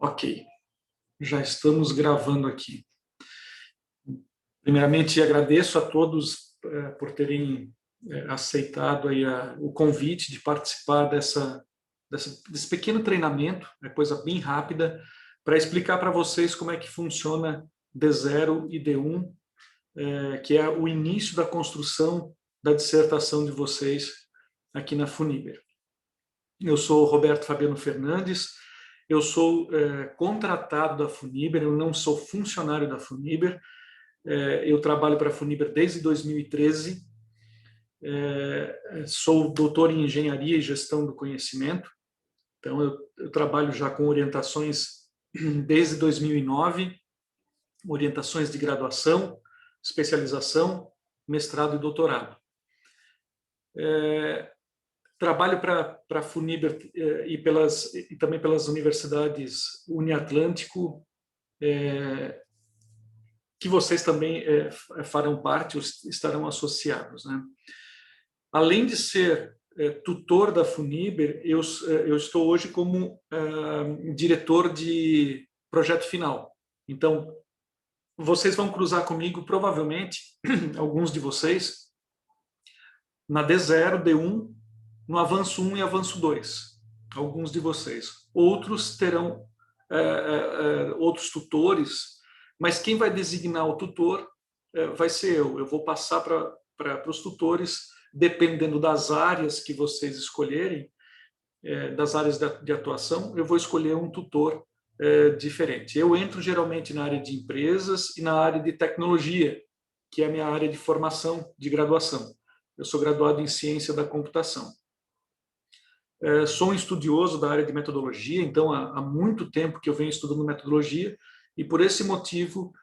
Ok, já estamos gravando aqui. Primeiramente, agradeço a todos por terem aceitado aí o convite de participar desse pequeno treinamento, coisa bem rápida, para explicar para vocês como é que funciona D0 e D1, que é o início da construção da dissertação de vocês aqui na Funiber. Eu sou Roberto Fabiano Fernandes, eu sou contratado da Funiber, eu não sou funcionário da Funiber, eu trabalho para a Funiber desde 2013, sou doutor em Engenharia e Gestão do Conhecimento, então eu trabalho já com orientações desde 2009, orientações de graduação, especialização, mestrado e doutorado. Trabalho para a Funiber e também pelas universidades Uniatlântico, que vocês também farão parte, ou estarão associados, né? Além de ser tutor da Funiber, eu estou hoje como diretor de projeto final. Então, vocês vão cruzar comigo, provavelmente, alguns de vocês, na D0, D1, no avanço 1 e avanço 2, alguns de vocês. Outros terão outros tutores, mas quem vai designar o tutor vai ser eu. Eu vou passar para os tutores, dependendo das áreas que vocês escolherem, das áreas de atuação, eu vou escolher um tutor diferente. Eu entro geralmente na área de empresas e na área de tecnologia, que é a minha área de formação, de graduação. Eu sou graduado em ciência da computação. Sou um estudioso da área de metodologia, então há muito tempo que eu venho estudando metodologia, e por esse motivo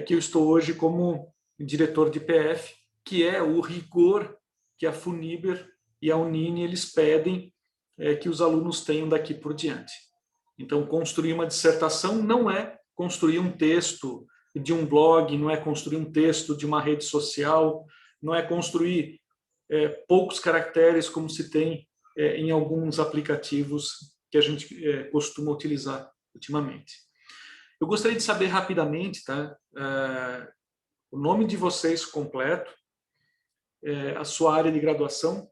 que eu estou hoje como diretor de PF, que é o rigor que a Funiber e a Unine eles pedem que os alunos tenham daqui por diante. Então, construir uma dissertação não é construir um texto de um blog, não é construir um texto de uma rede social, não é construir poucos caracteres como se tem em alguns aplicativos que a gente costuma utilizar ultimamente. Eu gostaria de saber rapidamente, tá, o nome de vocês completo, a sua área de graduação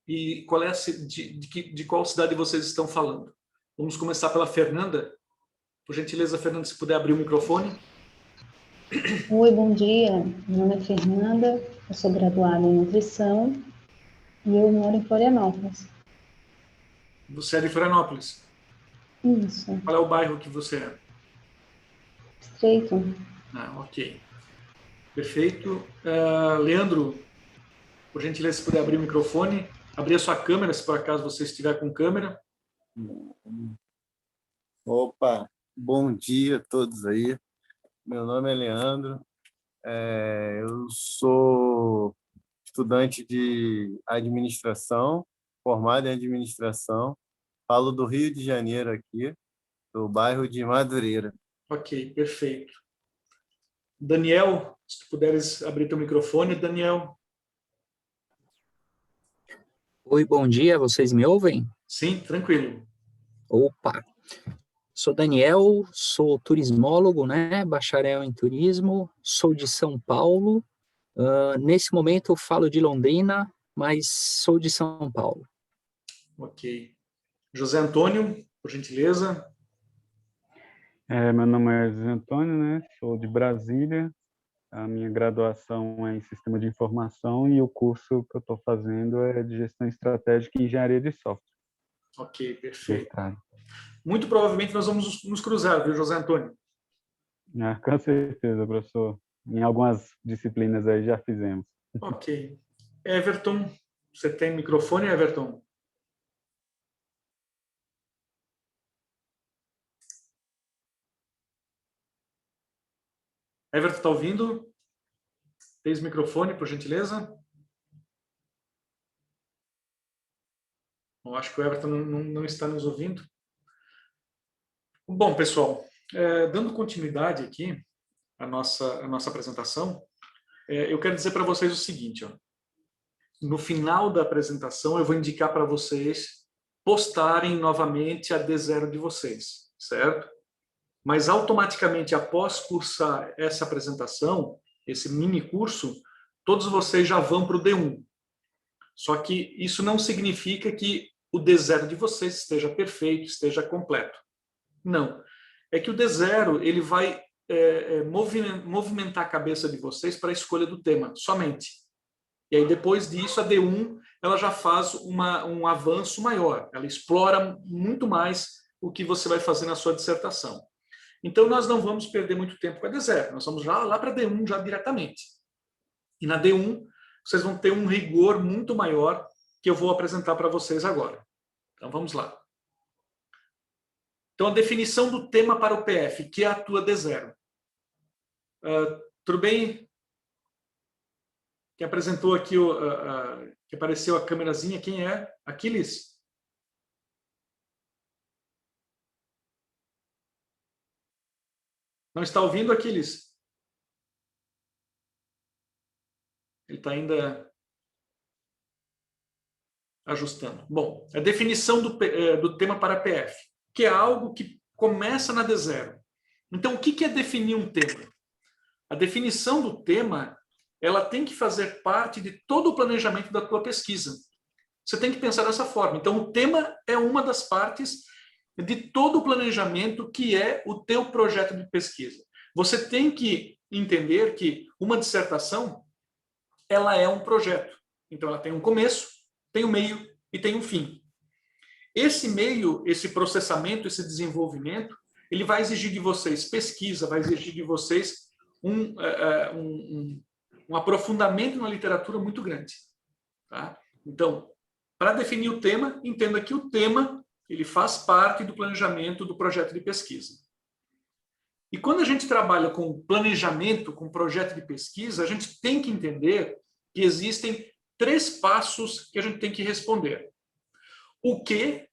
e qual é de qual cidade vocês estão falando. Vamos começar pela Fernanda. Por gentileza, Fernanda, se puder abrir o microfone. Oi, bom dia. Meu nome é Fernanda, eu sou graduada em nutrição e eu moro em Florianópolis. Você é de Florianópolis? Isso. Qual é o bairro que você é? Estreito. Ah, ok. Perfeito. Leandro, por gentileza, se puder abrir o microfone, abrir a sua câmera, se por acaso você estiver com câmera. Opa, bom dia a todos aí. Meu nome é Leandro, eu sou estudante de administração, formado em administração, falo do Rio de Janeiro aqui, do bairro de Madureira. Ok, perfeito. Daniel, se puderes abrir teu microfone, Daniel. Oi, bom dia, vocês me ouvem? Sim, tranquilo. Opa! Sou Daniel, sou turismólogo, né? Bacharel em turismo, sou de São Paulo. Nesse momento eu falo de Londrina, mas sou de São Paulo. Ok. José Antônio, por gentileza. Meu nome é José Antônio, né? Sou de Brasília. A minha graduação é em Sistema de Informação e o curso que eu estou fazendo é de Gestão Estratégica e Engenharia de Software. Ok, perfeito. Muito provavelmente nós vamos nos cruzar, viu, José Antônio? Com certeza, professor. Em algumas disciplinas aí já fizemos. Ok. Everton, você tem microfone, Everton? Everton, está ouvindo? Tens microfone, por gentileza? Eu acho que o Everton não está nos ouvindo. Bom, pessoal, dando continuidade aqui à nossa apresentação, eu quero dizer para vocês o seguinte, ó. No final da apresentação, eu vou indicar para vocês postarem novamente a D0 de vocês, certo? Mas automaticamente, após cursar essa apresentação, esse mini curso, todos vocês já vão para o D1. Só que isso não significa que o D0 de vocês esteja perfeito, esteja completo. Não. É que o D0 ele vai movimentar a cabeça de vocês para a escolha do tema, somente. E aí, depois disso, a D1 ela já faz um avanço maior. Ela explora muito mais o que você vai fazer na sua dissertação. Então, nós não vamos perder muito tempo com a D0. Nós vamos lá para a D1 já diretamente. E na D1, vocês vão ter um rigor muito maior que eu vou apresentar para vocês agora. Então, vamos lá. Então, a definição do tema para o PF, que é a tua D0. Tudo bem? Quem apresentou aqui, que apareceu a câmerazinha, quem é? Aquiles? Não está ouvindo, Aquiles? Ele está ainda ajustando. Bom, a definição do tema para PF, que é algo que começa na D0. Então, o que é definir um tema? A definição do tema, ela tem que fazer parte de todo o planejamento da tua pesquisa. Você tem que pensar dessa forma. Então, o tema é uma das partes de todo o planejamento que é o teu projeto de pesquisa. Você tem que entender que uma dissertação, ela é um projeto. Então, ela tem um começo, tem um meio e tem um fim. Esse meio, esse processamento, esse desenvolvimento, ele vai exigir de vocês pesquisa, vai exigir de vocês um aprofundamento na literatura muito grande. Tá? Então, para definir o tema, entenda que o tema ele faz parte do planejamento do projeto de pesquisa. E quando a gente trabalha com planejamento, com projeto de pesquisa, a gente tem que entender que existem 3 passos que a gente tem que responder. O que,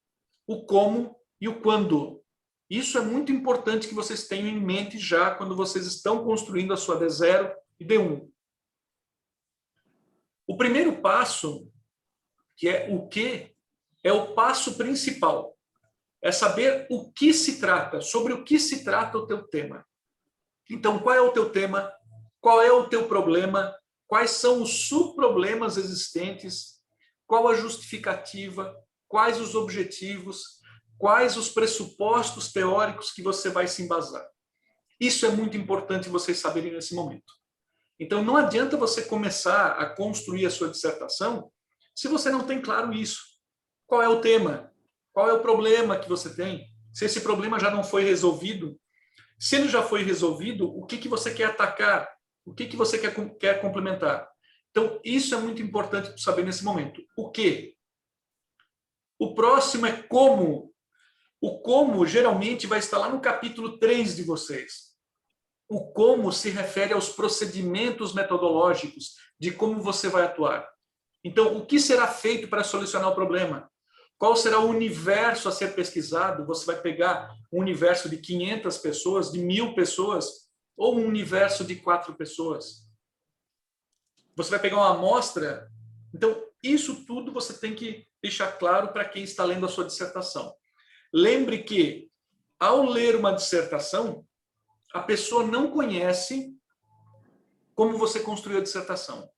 o como e o quando. Isso é muito importante que vocês tenham em mente já quando vocês estão construindo a sua D0 e D1. O primeiro passo, que é o que, é o passo principal. É saber o que se trata, sobre o que se trata o teu tema. Então, qual é o teu tema? Qual é o teu problema? Quais são os subproblemas existentes? Qual a justificativa? Quais os objetivos? Quais os pressupostos teóricos que você vai se embasar? Isso é muito importante vocês saberem nesse momento. Então, não adianta você começar a construir a sua dissertação se você não tem claro isso. Qual é o tema? Qual é o problema que você tem? Se esse problema já não foi resolvido, se ele já foi resolvido, o que você quer atacar? O que você quer complementar? Então, isso é muito importante para saber nesse momento. O que? O próximo é como. O como, geralmente, vai estar lá no capítulo 3 de vocês. O como se refere aos procedimentos metodológicos de como você vai atuar. Então, o que será feito para solucionar o problema? Qual será o universo a ser pesquisado? Você vai pegar um universo de 500 pessoas, de 1000 pessoas, ou um universo de 4 pessoas? Você vai pegar uma amostra? Então, isso tudo você tem que deixar claro para quem está lendo a sua dissertação. Lembre que, ao ler uma dissertação, a pessoa não conhece como você construiu a dissertação.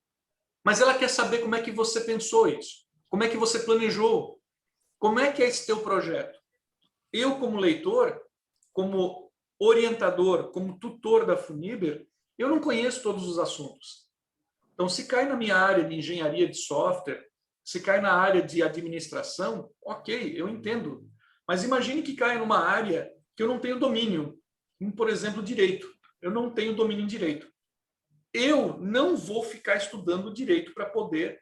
Mas ela quer saber como é que você pensou isso. Como é que você planejou. Como é que é esse teu projeto? Eu, como leitor, como orientador, como tutor da Funiber, eu não conheço todos os assuntos. Então, se cai na minha área de engenharia de software, se cai na área de administração, ok, eu entendo. Mas imagine que caia numa área que eu não tenho domínio, como, por exemplo, direito. Eu não tenho domínio em direito. Eu não vou ficar estudando direito para poder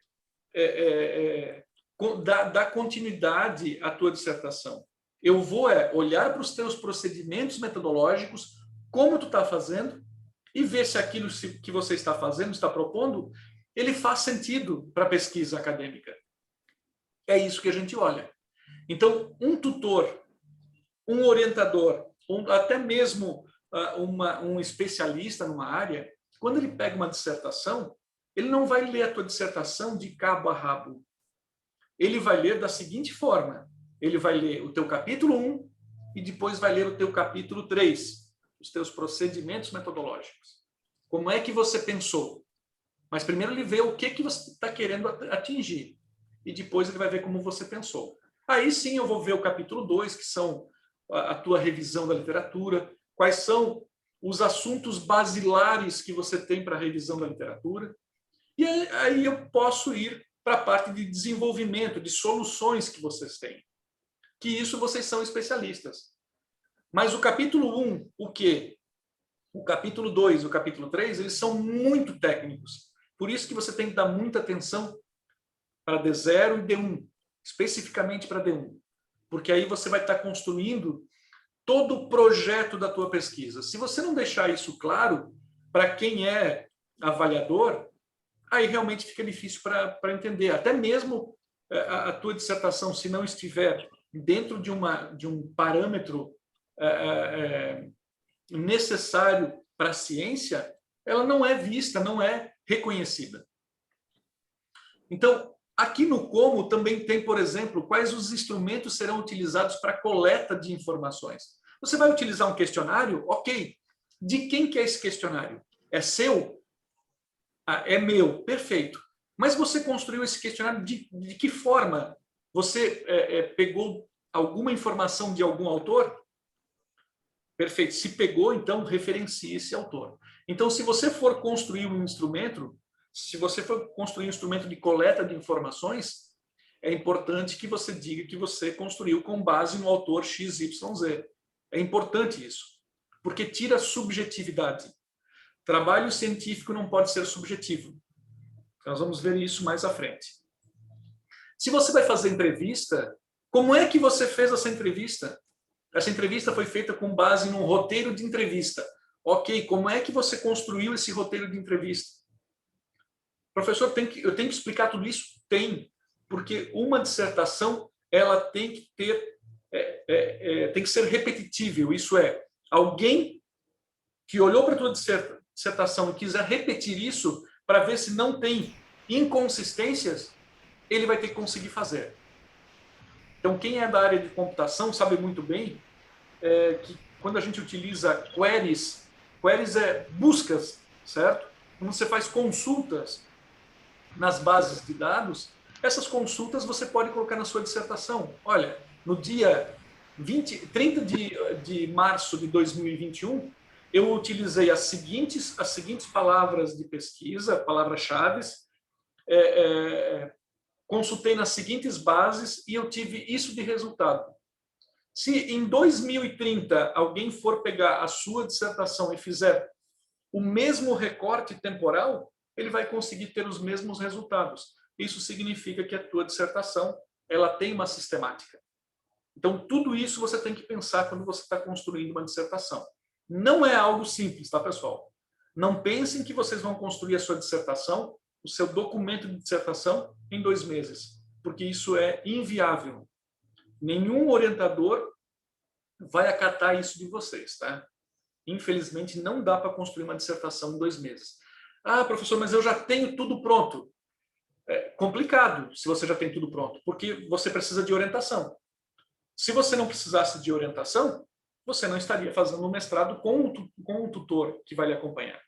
dar continuidade à tua dissertação. Eu vou olhar para os teus procedimentos metodológicos, como tu está fazendo, e ver se aquilo que você está fazendo, está propondo, ele faz sentido para a pesquisa acadêmica. É isso que a gente olha. Então, um tutor, um orientador, até mesmo um especialista numa área, quando ele pega uma dissertação, ele não vai ler a tua dissertação de cabo a rabo. Ele vai ler da seguinte forma. Ele vai ler o teu capítulo 1, e depois vai ler o teu capítulo 3, os teus procedimentos metodológicos. Como é que você pensou? Mas primeiro ele vê o que você está querendo atingir. E depois ele vai ver como você pensou. Aí sim eu vou ver o capítulo 2, que são a tua revisão da literatura, quais são os assuntos basilares que você tem para a revisão da literatura. E aí eu posso ir para a parte de desenvolvimento, de soluções que vocês têm. Que isso vocês são especialistas. Mas o capítulo 1, o quê? O capítulo 2 e o capítulo 3, eles são muito técnicos. Por isso que você tem que dar muita atenção para D0 e D1, especificamente para D1. Porque aí você vai estar construindo todo o projeto da tua pesquisa. Se você não deixar isso claro para quem é avaliador, aí realmente fica difícil para entender. Até mesmo a tua dissertação, se não estiver dentro de um parâmetro necessário para a ciência, ela não é vista, não é reconhecida. Então, aqui no como também tem, por exemplo, quais os instrumentos serão utilizados para a coleta de informações. Você vai utilizar um questionário? Ok. De quem que é esse questionário? É seu? Ah, é meu. Perfeito. Mas você construiu esse questionário de que forma? Você pegou alguma informação de algum autor? Perfeito. Se pegou, então referencie esse autor. Então, se você for construir um instrumento, se você for construir um instrumento de coleta de informações, é importante que você diga que você construiu com base no autor XYZ. É importante isso, porque tira a subjetividade. Trabalho científico não pode ser subjetivo. Nós vamos ver isso mais à frente. Se você vai fazer entrevista, como é que você fez essa entrevista? Essa entrevista foi feita com base num roteiro de entrevista. Ok, como é que você construiu esse roteiro de entrevista? Professor, eu tenho que explicar tudo isso? Tem, porque uma dissertação ela tem que ter, tem que ser repetível. Isso é, alguém que olhou para a tua dissertação e quiser repetir isso para ver se não tem inconsistências, ele vai ter que conseguir fazer. Então, quem é da área de computação sabe muito bem que quando a gente utiliza queries é buscas, certo? Quando você faz consultas nas bases de dados, essas consultas você pode colocar na sua dissertação. Olha, no dia 30 de março de 2021, eu utilizei as seguintes palavras de pesquisa, palavras-chave, consultei nas seguintes bases e eu tive isso de resultado. Se em 2030 alguém for pegar a sua dissertação e fizer o mesmo recorte temporal, ele vai conseguir ter os mesmos resultados. Isso significa que a tua dissertação ela tem uma sistemática. Então, tudo isso você tem que pensar quando você está construindo uma dissertação. Não é algo simples, tá, pessoal? Não pensem que vocês vão construir a sua dissertação, o seu documento de dissertação, em 2 meses, porque isso é inviável. Nenhum orientador vai acatar isso de vocês, tá? Infelizmente, não dá para construir uma dissertação em 2 meses. Ah, professor, mas eu já tenho tudo pronto. É complicado se você já tem tudo pronto, porque você precisa de orientação. Se você não precisasse de orientação, você não estaria fazendo um mestrado com um tutor que vai lhe acompanhar.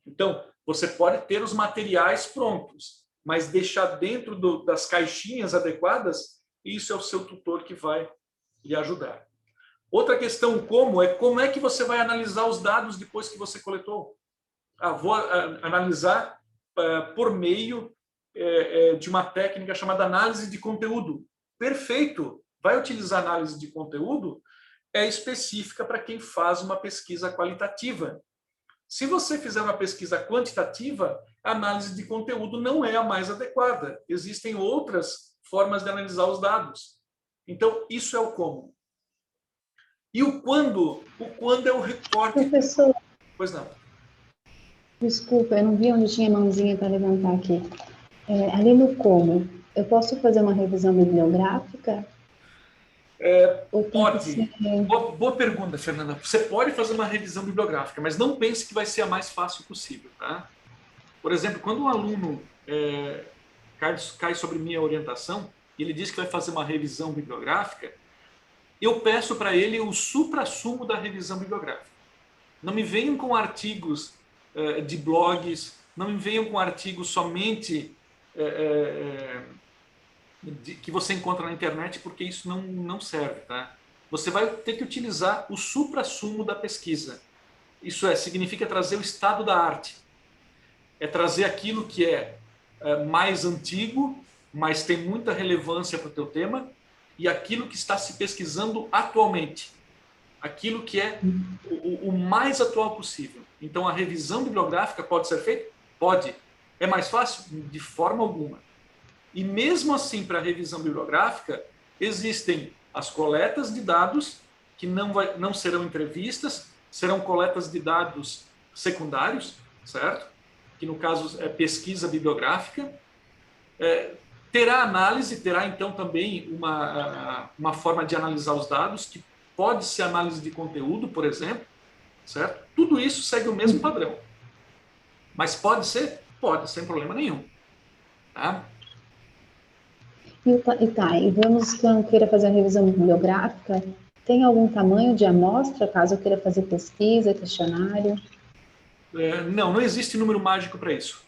Então, você pode ter os materiais prontos, mas deixar dentro das caixinhas adequadas, isso é o seu tutor que vai lhe ajudar. Outra questão como é que você vai analisar os dados depois que você coletou? Vou analisar por meio de uma técnica chamada análise de conteúdo. Perfeito! Vai utilizar análise de conteúdo? É específica para quem faz uma pesquisa qualitativa. Se você fizer uma pesquisa quantitativa, a análise de conteúdo não é a mais adequada. Existem outras formas de analisar os dados. Então, isso é o como. E o quando? O quando é o recorte. Professor, Pois não. desculpa, eu não vi onde tinha mãozinha para levantar aqui. Ali no como, eu posso fazer uma revisão bibliográfica? Pode. Boa pergunta, Fernanda. Você pode fazer uma revisão bibliográfica, mas não pense que vai ser a mais fácil possível, tá? Por exemplo, quando um aluno cai sobre minha orientação e ele diz que vai fazer uma revisão bibliográfica, eu peço para ele o suprassumo da revisão bibliográfica. Não me venham com artigos de blogs, não me venham com artigos somente que você encontra na internet, porque isso não serve. Tá? Você vai ter que utilizar o suprassumo da pesquisa. Isso significa trazer o estado da arte. É trazer aquilo que é mais antigo, mas tem muita relevância para o teu tema, e aquilo que está se pesquisando atualmente. Aquilo que é o mais atual possível. Então, a revisão bibliográfica pode ser feita? Pode. É mais fácil? De forma alguma. E mesmo assim, para a revisão bibliográfica, existem as coletas de dados, que não serão entrevistas, serão coletas de dados secundários, certo? Que no caso é pesquisa bibliográfica. Terá análise, terá então também uma forma de analisar os dados, que pode ser análise de conteúdo, por exemplo, certo? Tudo isso segue o mesmo padrão. Mas pode ser? Pode, sem problema nenhum. Tá? E vamos que eu queira fazer a revisão bibliográfica, tem algum tamanho de amostra, caso eu queira fazer pesquisa, questionário? Não existe número mágico para isso.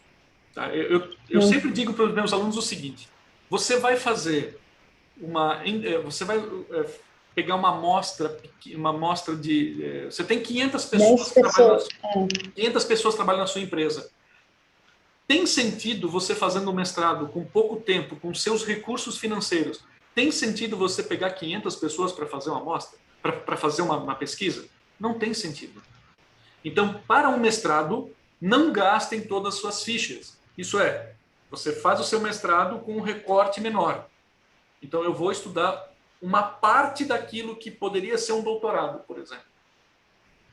Tá? Eu sempre digo para os meus alunos o seguinte: você vai fazer você vai pegar uma amostra de... Você tem 500 pessoas, 500 pessoas trabalhando na sua empresa. Tem sentido você fazendo um mestrado com pouco tempo, com seus recursos financeiros, tem sentido você pegar 500 pessoas para fazer uma amostra, para fazer uma pesquisa? Não tem sentido. Então, para um mestrado, não gastem todas as suas fichas. Isso é, você faz o seu mestrado com um recorte menor. Então, eu vou estudar uma parte daquilo que poderia ser um doutorado, por exemplo.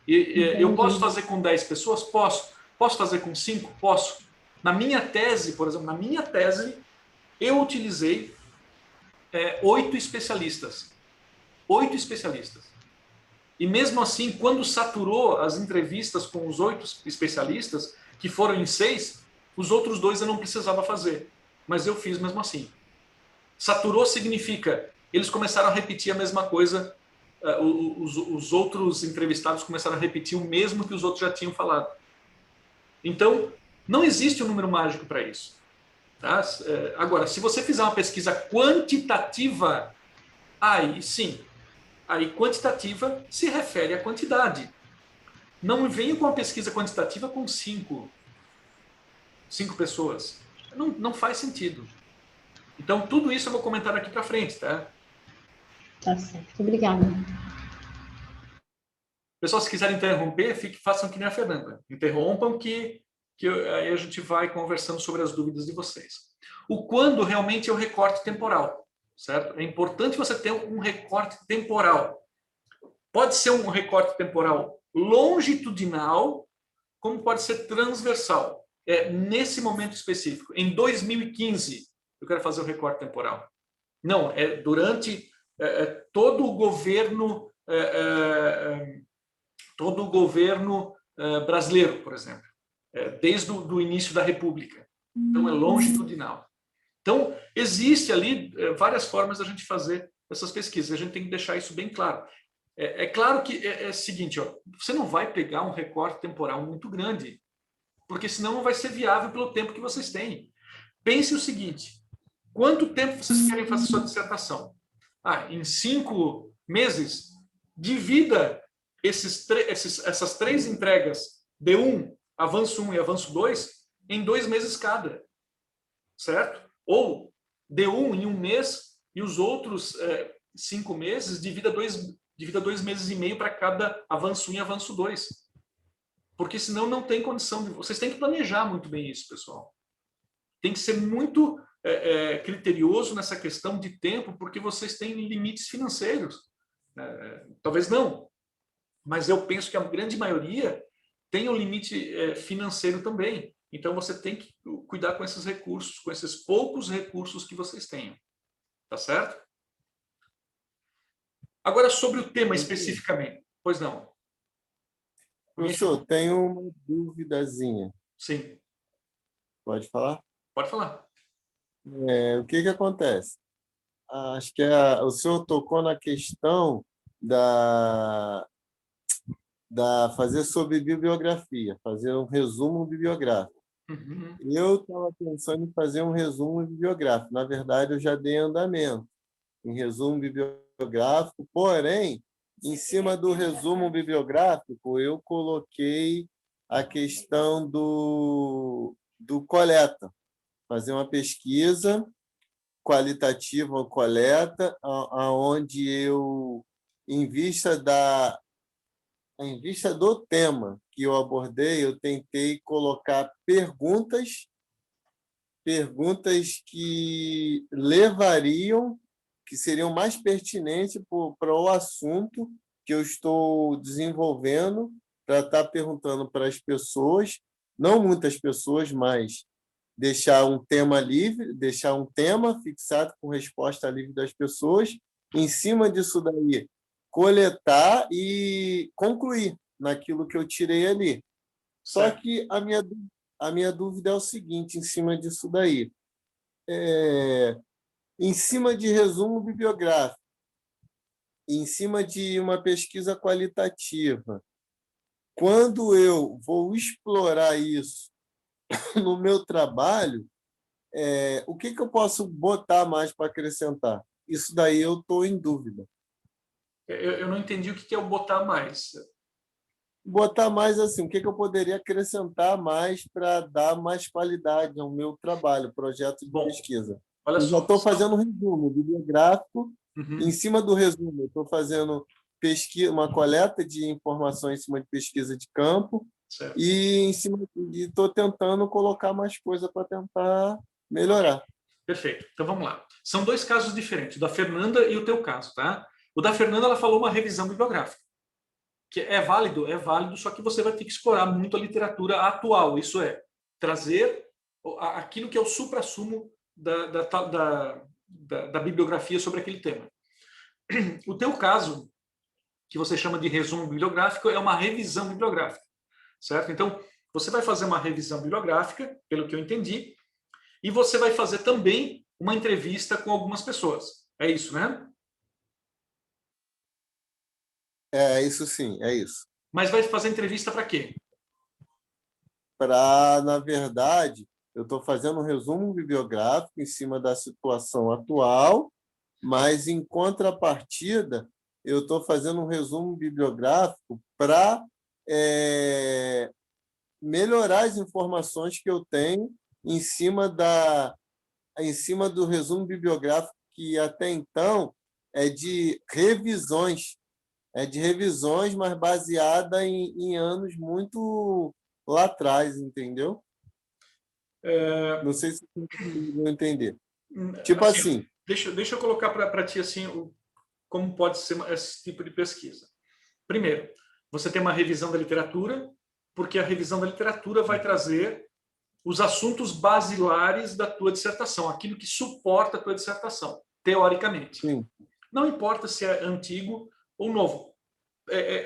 Eu posso fazer com 10 pessoas? Posso. Posso fazer com 5? Posso. Na minha tese, por exemplo, eu utilizei 8 especialistas. 8 especialistas. E mesmo assim, quando saturou as entrevistas com os 8 especialistas, que foram em 6, os outros 2 eu não precisava fazer. Mas eu fiz mesmo assim. Saturou significa, eles começaram a repetir a mesma coisa, os outros entrevistados começaram a repetir o mesmo que os outros já tinham falado. Então, não existe um número mágico para isso. Tá? Agora, se você fizer uma pesquisa quantitativa, aí sim. Aí quantitativa se refere à quantidade. Não venha com uma pesquisa quantitativa com 5 pessoas. Não faz sentido. Então, tudo isso eu vou comentar aqui para frente, tá? Tá certo, obrigada. Pessoal, se quiserem interromper, façam que nem a Fernanda. Interrompam que aí a gente vai conversando sobre as dúvidas de vocês. O quando realmente é o recorte temporal, certo? É importante você ter um recorte temporal. Pode ser um recorte temporal longitudinal, como pode ser transversal. Nesse momento específico. Em 2015, eu quero fazer o recorte temporal. Não, é durante todo o governo brasileiro, por exemplo, desde o início da República. Então, é longitudinal. Então, existe ali várias formas da gente fazer essas pesquisas. A gente tem que deixar isso bem claro. É claro que é o seguinte, ó, você não vai pegar um recorte temporal muito grande, porque senão não vai ser viável pelo tempo que vocês têm. Pense o seguinte: quanto tempo vocês querem fazer sua dissertação? Em 5 meses, divida essas 3 entregas, D1, avanço 1 e avanço 2, em 2 meses cada. Certo? Ou D1 em 1 mês e os outros 5 meses, divida 2 meses e meio para cada avanço 1 e avanço 2. Porque senão não tem condição de... Vocês têm que planejar muito bem isso, pessoal. Tem que ser muito criterioso nessa questão de tempo, porque vocês têm limites financeiros. Talvez não, mas eu penso que a grande maioria tem um limite financeiro também. Então, você tem que cuidar com esses recursos, com esses poucos recursos que vocês tenham. Tá certo? Agora, sobre o tema especificamente. Pois não. Professor, tenho uma duvidazinha. Sim. Pode falar? Pode falar. O que acontece? Acho que o senhor tocou na questão fazer sobre bibliografia, fazer um resumo bibliográfico. Uhum. Eu estava pensando em fazer um resumo bibliográfico. Na verdade, eu já dei andamento em resumo bibliográfico, porém, em cima do resumo bibliográfico, eu coloquei a questão do coleta, fazer uma pesquisa qualitativa ou coleta, aonde eu, em vista do tema que eu abordei, eu tentei colocar perguntas que levariam, que seriam mais pertinentes para o assunto que eu estou desenvolvendo, para estar perguntando para as pessoas, não muitas pessoas, mas deixar um tema livre, deixar um tema fixado com resposta livre das pessoas, em cima disso daí, coletar e concluir naquilo que eu tirei ali. Só que a minha dúvida é o seguinte, em cima disso daí. Em cima de resumo bibliográfico, em cima de uma pesquisa qualitativa, quando eu vou explorar isso no meu trabalho, o que eu posso botar mais para acrescentar? Isso daí eu estou em dúvida. Eu não entendi o que é o botar mais. Botar mais assim, o que eu poderia acrescentar mais para dar mais qualidade ao meu trabalho, projeto de pesquisa. Olha eu só. já estou fazendo um resumo bibliográfico. Uhum. Em cima do resumo, eu estou fazendo uma coleta de informações em cima de pesquisa de campo. Certo. E estou tentando colocar mais coisa para tentar melhorar. Perfeito. Então vamos lá. São dois casos diferentes, o da Fernanda e o teu caso, tá? O da Fernanda, ela falou uma revisão bibliográfica, que é válido, só que você vai ter que explorar muito a literatura atual, isso é, trazer aquilo que é o suprassumo da bibliografia sobre aquele tema. O teu caso, que você chama de resumo bibliográfico, é uma revisão bibliográfica, certo? Então, você vai fazer uma revisão bibliográfica, pelo que eu entendi, e você vai fazer também uma entrevista com algumas pessoas. É isso, né? É isso sim, é isso. Mas vai fazer entrevista para quê? Na verdade, eu estou fazendo um resumo bibliográfico em cima da situação atual, mas, em contrapartida, eu estou fazendo um resumo bibliográfico para melhorar as informações que eu tenho em cima do resumo bibliográfico, que até então é de revisões. Mas baseada em anos muito lá atrás, entendeu? Não sei se você conseguiu entender. Tipo assim. Deixa eu colocar para ti assim, como pode ser esse tipo de pesquisa. Primeiro, você tem uma revisão da literatura, porque a revisão da literatura vai trazer os assuntos basilares da tua dissertação, aquilo que suporta a tua dissertação, teoricamente. Sim. Não importa se é antigo ou novo.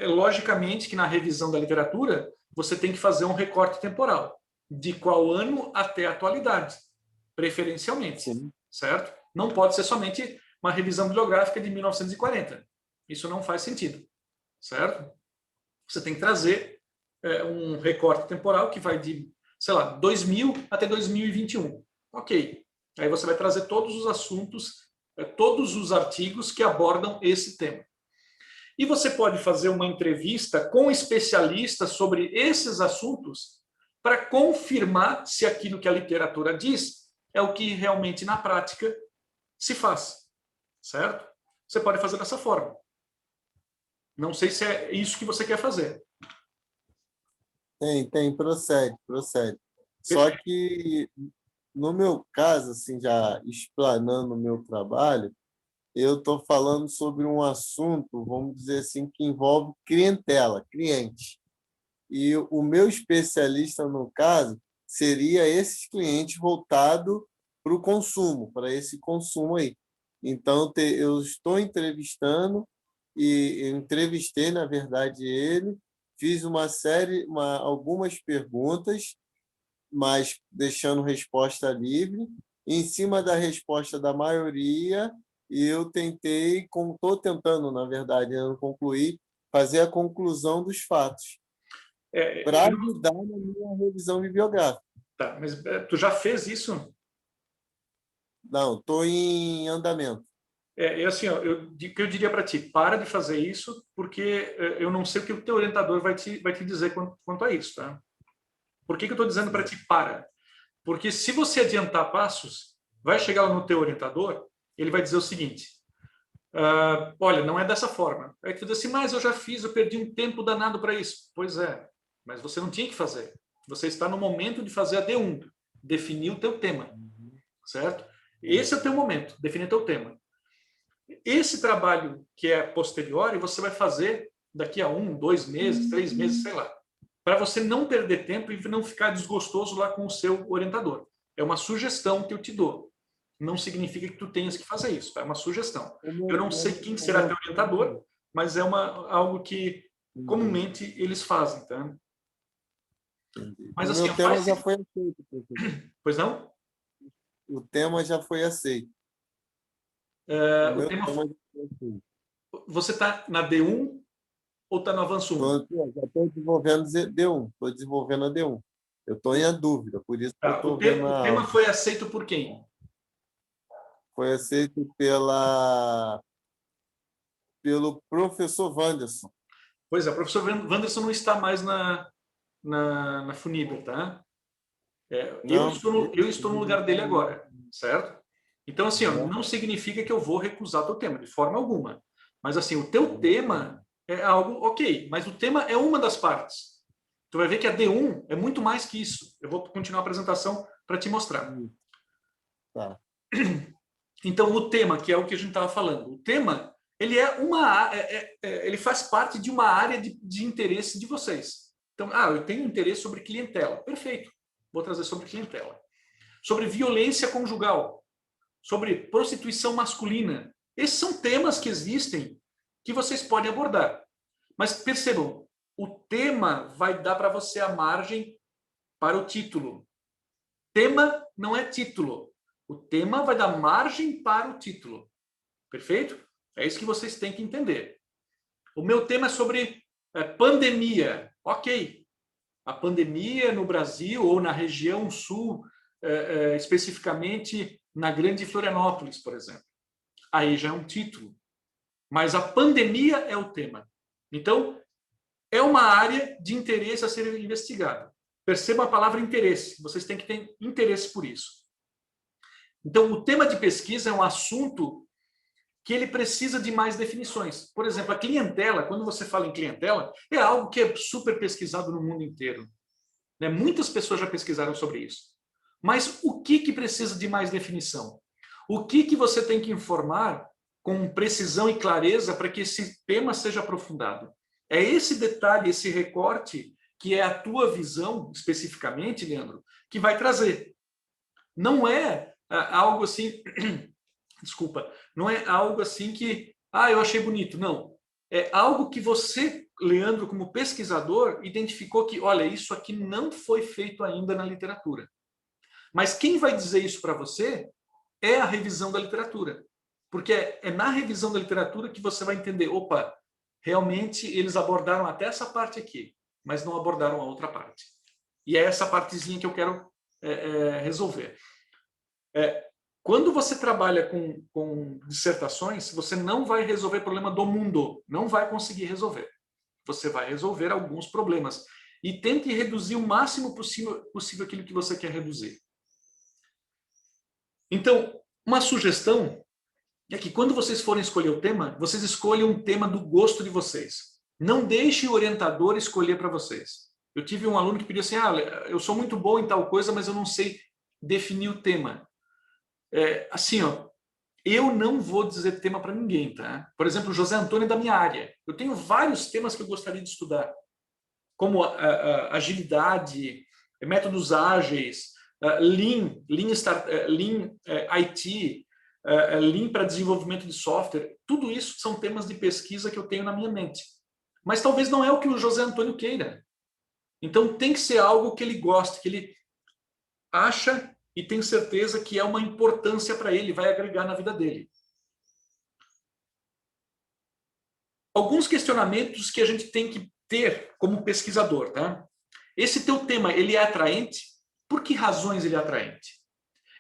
Logicamente que na revisão da literatura você tem que fazer um recorte temporal, de qual ano até a atualidade, preferencialmente. Sim. Certo? Não pode ser somente uma revisão bibliográfica de 1940. Isso não faz sentido. Certo? Você tem que trazer um recorte temporal que vai de, sei lá, 2000 até 2021. Ok. Aí você vai trazer todos os assuntos, todos os artigos que abordam esse tema. E você pode fazer uma entrevista com especialistas sobre esses assuntos para confirmar se aquilo que a literatura diz é o que realmente na prática se faz. Certo? Você pode fazer dessa forma. Não sei se é isso que você quer fazer. Procede. Só que, no meu caso, assim, já explanando o meu trabalho, eu estou falando sobre um assunto, vamos dizer assim, que envolve clientela, cliente. E o meu especialista, no caso, seria esses clientes voltados para o consumo, para esse consumo aí. Então, eu estou entrevistando, e eu entrevistei, na verdade, ele, fiz algumas perguntas, mas deixando resposta livre. Em cima da resposta da maioria, e eu tentei, como estou tentando, na verdade, eu não concluí, fazer a conclusão dos fatos, para ajudar na minha revisão bibliográfica. Tá, mas tu já fez isso? Não, estou em andamento. Assim, ó, o que eu diria para ti, para de fazer isso, porque eu não sei o que o teu orientador vai te dizer quanto a isso, tá? Por que eu estou dizendo para ti, para? Porque se você adiantar passos, vai chegar lá no teu orientador, ele vai dizer o seguinte, olha, não é dessa forma. Aí tu diz assim, mas eu já fiz, eu perdi um tempo danado para isso. Pois é, mas você não tinha que fazer. Você está no momento de fazer a D1, definir o teu tema, certo? Esse é o teu momento, definir o teu tema. Esse trabalho que é posterior, você vai fazer daqui a 1, 2 meses, 3 meses, sei lá, para você não perder tempo e não ficar desgostoso lá com o seu orientador. É uma sugestão que eu te dou. Não significa que tu tenhas que fazer isso, tá? É uma sugestão. Eu não sei quem será teu orientador, mas é algo que comumente eles fazem, tá? Mas assim, o meu tema já foi aceito, professor. Pois não? O tema já foi aceito. O tema Você está na D1 ou está no avanço 1? Já estou desenvolvendo D1, estou desenvolvendo a D1. Eu estou em dúvida, por isso que eu estou vendo o tema foi aceito por quem? Foi aceito pelo professor Wanderson. Pois é, o professor Wanderson não está mais na Funiber, tá? Eu estou no lugar dele agora, certo? Então, assim, ó, não significa que eu vou recusar o teu tema, de forma alguma. Mas, assim, o teu tema é algo ok, mas o tema é uma das partes. Tu vai ver que a D1 é muito mais que isso. Eu vou continuar a apresentação para te mostrar. Tá. Então, o tema, que é o que a gente estava falando, o tema, ele ele faz parte de uma área de interesse de vocês. Então, eu tenho interesse sobre clientela. Perfeito. Vou trazer sobre clientela. Sobre violência conjugal. Sobre prostituição masculina. Esses são temas que existem que vocês podem abordar. Mas percebam, o tema vai dar para você a margem para o título. Tema não é título. O tema vai dar margem para o título. Perfeito? É isso que vocês têm que entender. O meu tema é sobre pandemia. Ok. A pandemia no Brasil ou na região sul, especificamente na Grande Florianópolis, por exemplo. Aí já é um título. Mas a pandemia é o tema. Então, é uma área de interesse a ser investigada. Perceba a palavra interesse. Vocês têm que ter interesse por isso. Então, o tema de pesquisa é um assunto que ele precisa de mais definições. Por exemplo, a clientela, quando você fala em clientela, é algo que é super pesquisado no mundo inteiro. Muitas pessoas já pesquisaram sobre isso. Mas o que precisa de mais definição? O que você tem que informar com precisão e clareza para que esse tema seja aprofundado? É esse detalhe, esse recorte, que é a tua visão, especificamente, Leandro, que vai trazer. Não é algo assim... Desculpa. Não é algo assim que... eu achei bonito. Não. É algo que você, Leandro, como pesquisador, identificou que, olha, isso aqui não foi feito ainda na literatura. Mas quem vai dizer isso para você é a revisão da literatura. Porque é na revisão da literatura que você vai entender, opa, realmente eles abordaram até essa parte aqui, mas não abordaram a outra parte. E é essa partezinha que eu quero resolver. Quando você trabalha com dissertações, você não vai resolver o problema do mundo, não vai conseguir resolver. Você vai resolver alguns problemas. E tente reduzir o máximo possível aquilo que você quer reduzir. Então, uma sugestão é que quando vocês forem escolher o tema, vocês escolham um tema do gosto de vocês. Não deixe o orientador escolher para vocês. Eu tive um aluno que pediu assim, eu sou muito bom em tal coisa, mas eu não sei definir o tema. Assim, eu não vou dizer tema para ninguém, tá? Por exemplo, o José Antônio é da minha área. Eu tenho vários temas que eu gostaria de estudar, como agilidade, métodos ágeis, Lean IT, Lean para desenvolvimento de software. Tudo isso são temas de pesquisa que eu tenho na minha mente. Mas talvez não é o que o José Antônio queira. Então tem que ser algo que ele goste, que ele acha e tem certeza que é uma importância para ele, vai agregar na vida dele. alguns questionamentos que a gente tem que ter como pesquisador, tá? Esse teu tema, ele é atraente? Por que razões ele é atraente?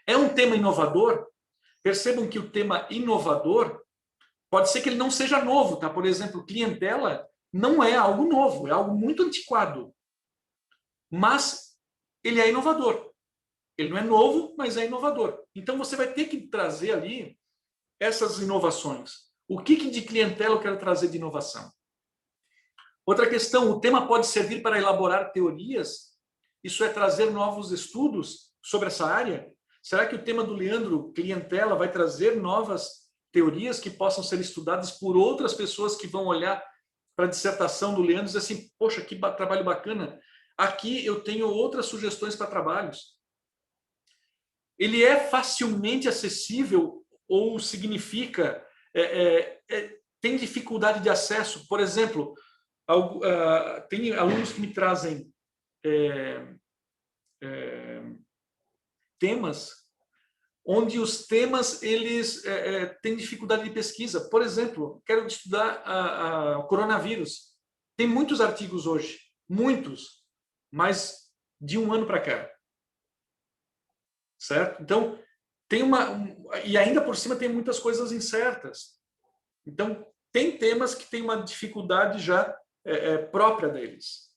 É um tema inovador? Percebam que o tema inovador pode ser que ele não seja novo, tá? Por exemplo, clientela não é algo novo, é algo muito antiquado. Mas ele é inovador. Ele não é novo, mas é inovador. Então você vai ter que trazer ali essas inovações. O que de clientela eu quero trazer de inovação? Outra questão, o tema pode servir para elaborar teorias? Isso é trazer novos estudos sobre essa área? Será que o tema do Leandro, clientela, vai trazer novas teorias que possam ser estudadas por outras pessoas que vão olhar para a dissertação do Leandro e dizer assim, poxa, que trabalho bacana. Aqui eu tenho outras sugestões para trabalhos. Ele é facilmente acessível ou significa, tem dificuldade de acesso? Por exemplo, tem alunos que me trazem temas onde os temas eles têm dificuldade de pesquisa. Por exemplo, quero estudar o coronavírus. Tem muitos artigos hoje, muitos, mas de um ano para cá. Certo? Então, tem e ainda por cima tem muitas coisas incertas. Então, tem temas que têm uma dificuldade já própria deles.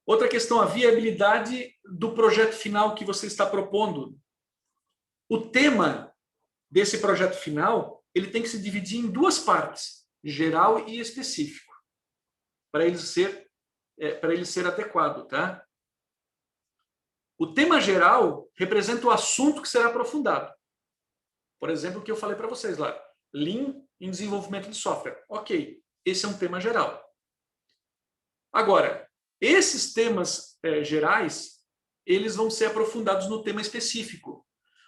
Outra questão, a viabilidade do projeto final que você está propondo. O tema desse projeto final, ele tem que se dividir em duas partes, geral e específico, para ele ser adequado, tá? O tema geral representa o assunto que será aprofundado. Por exemplo, o que eu falei para vocês lá, Lean em desenvolvimento de software. Ok, esse é um tema geral. Agora, esses temas gerais, eles vão ser aprofundados no tema específico.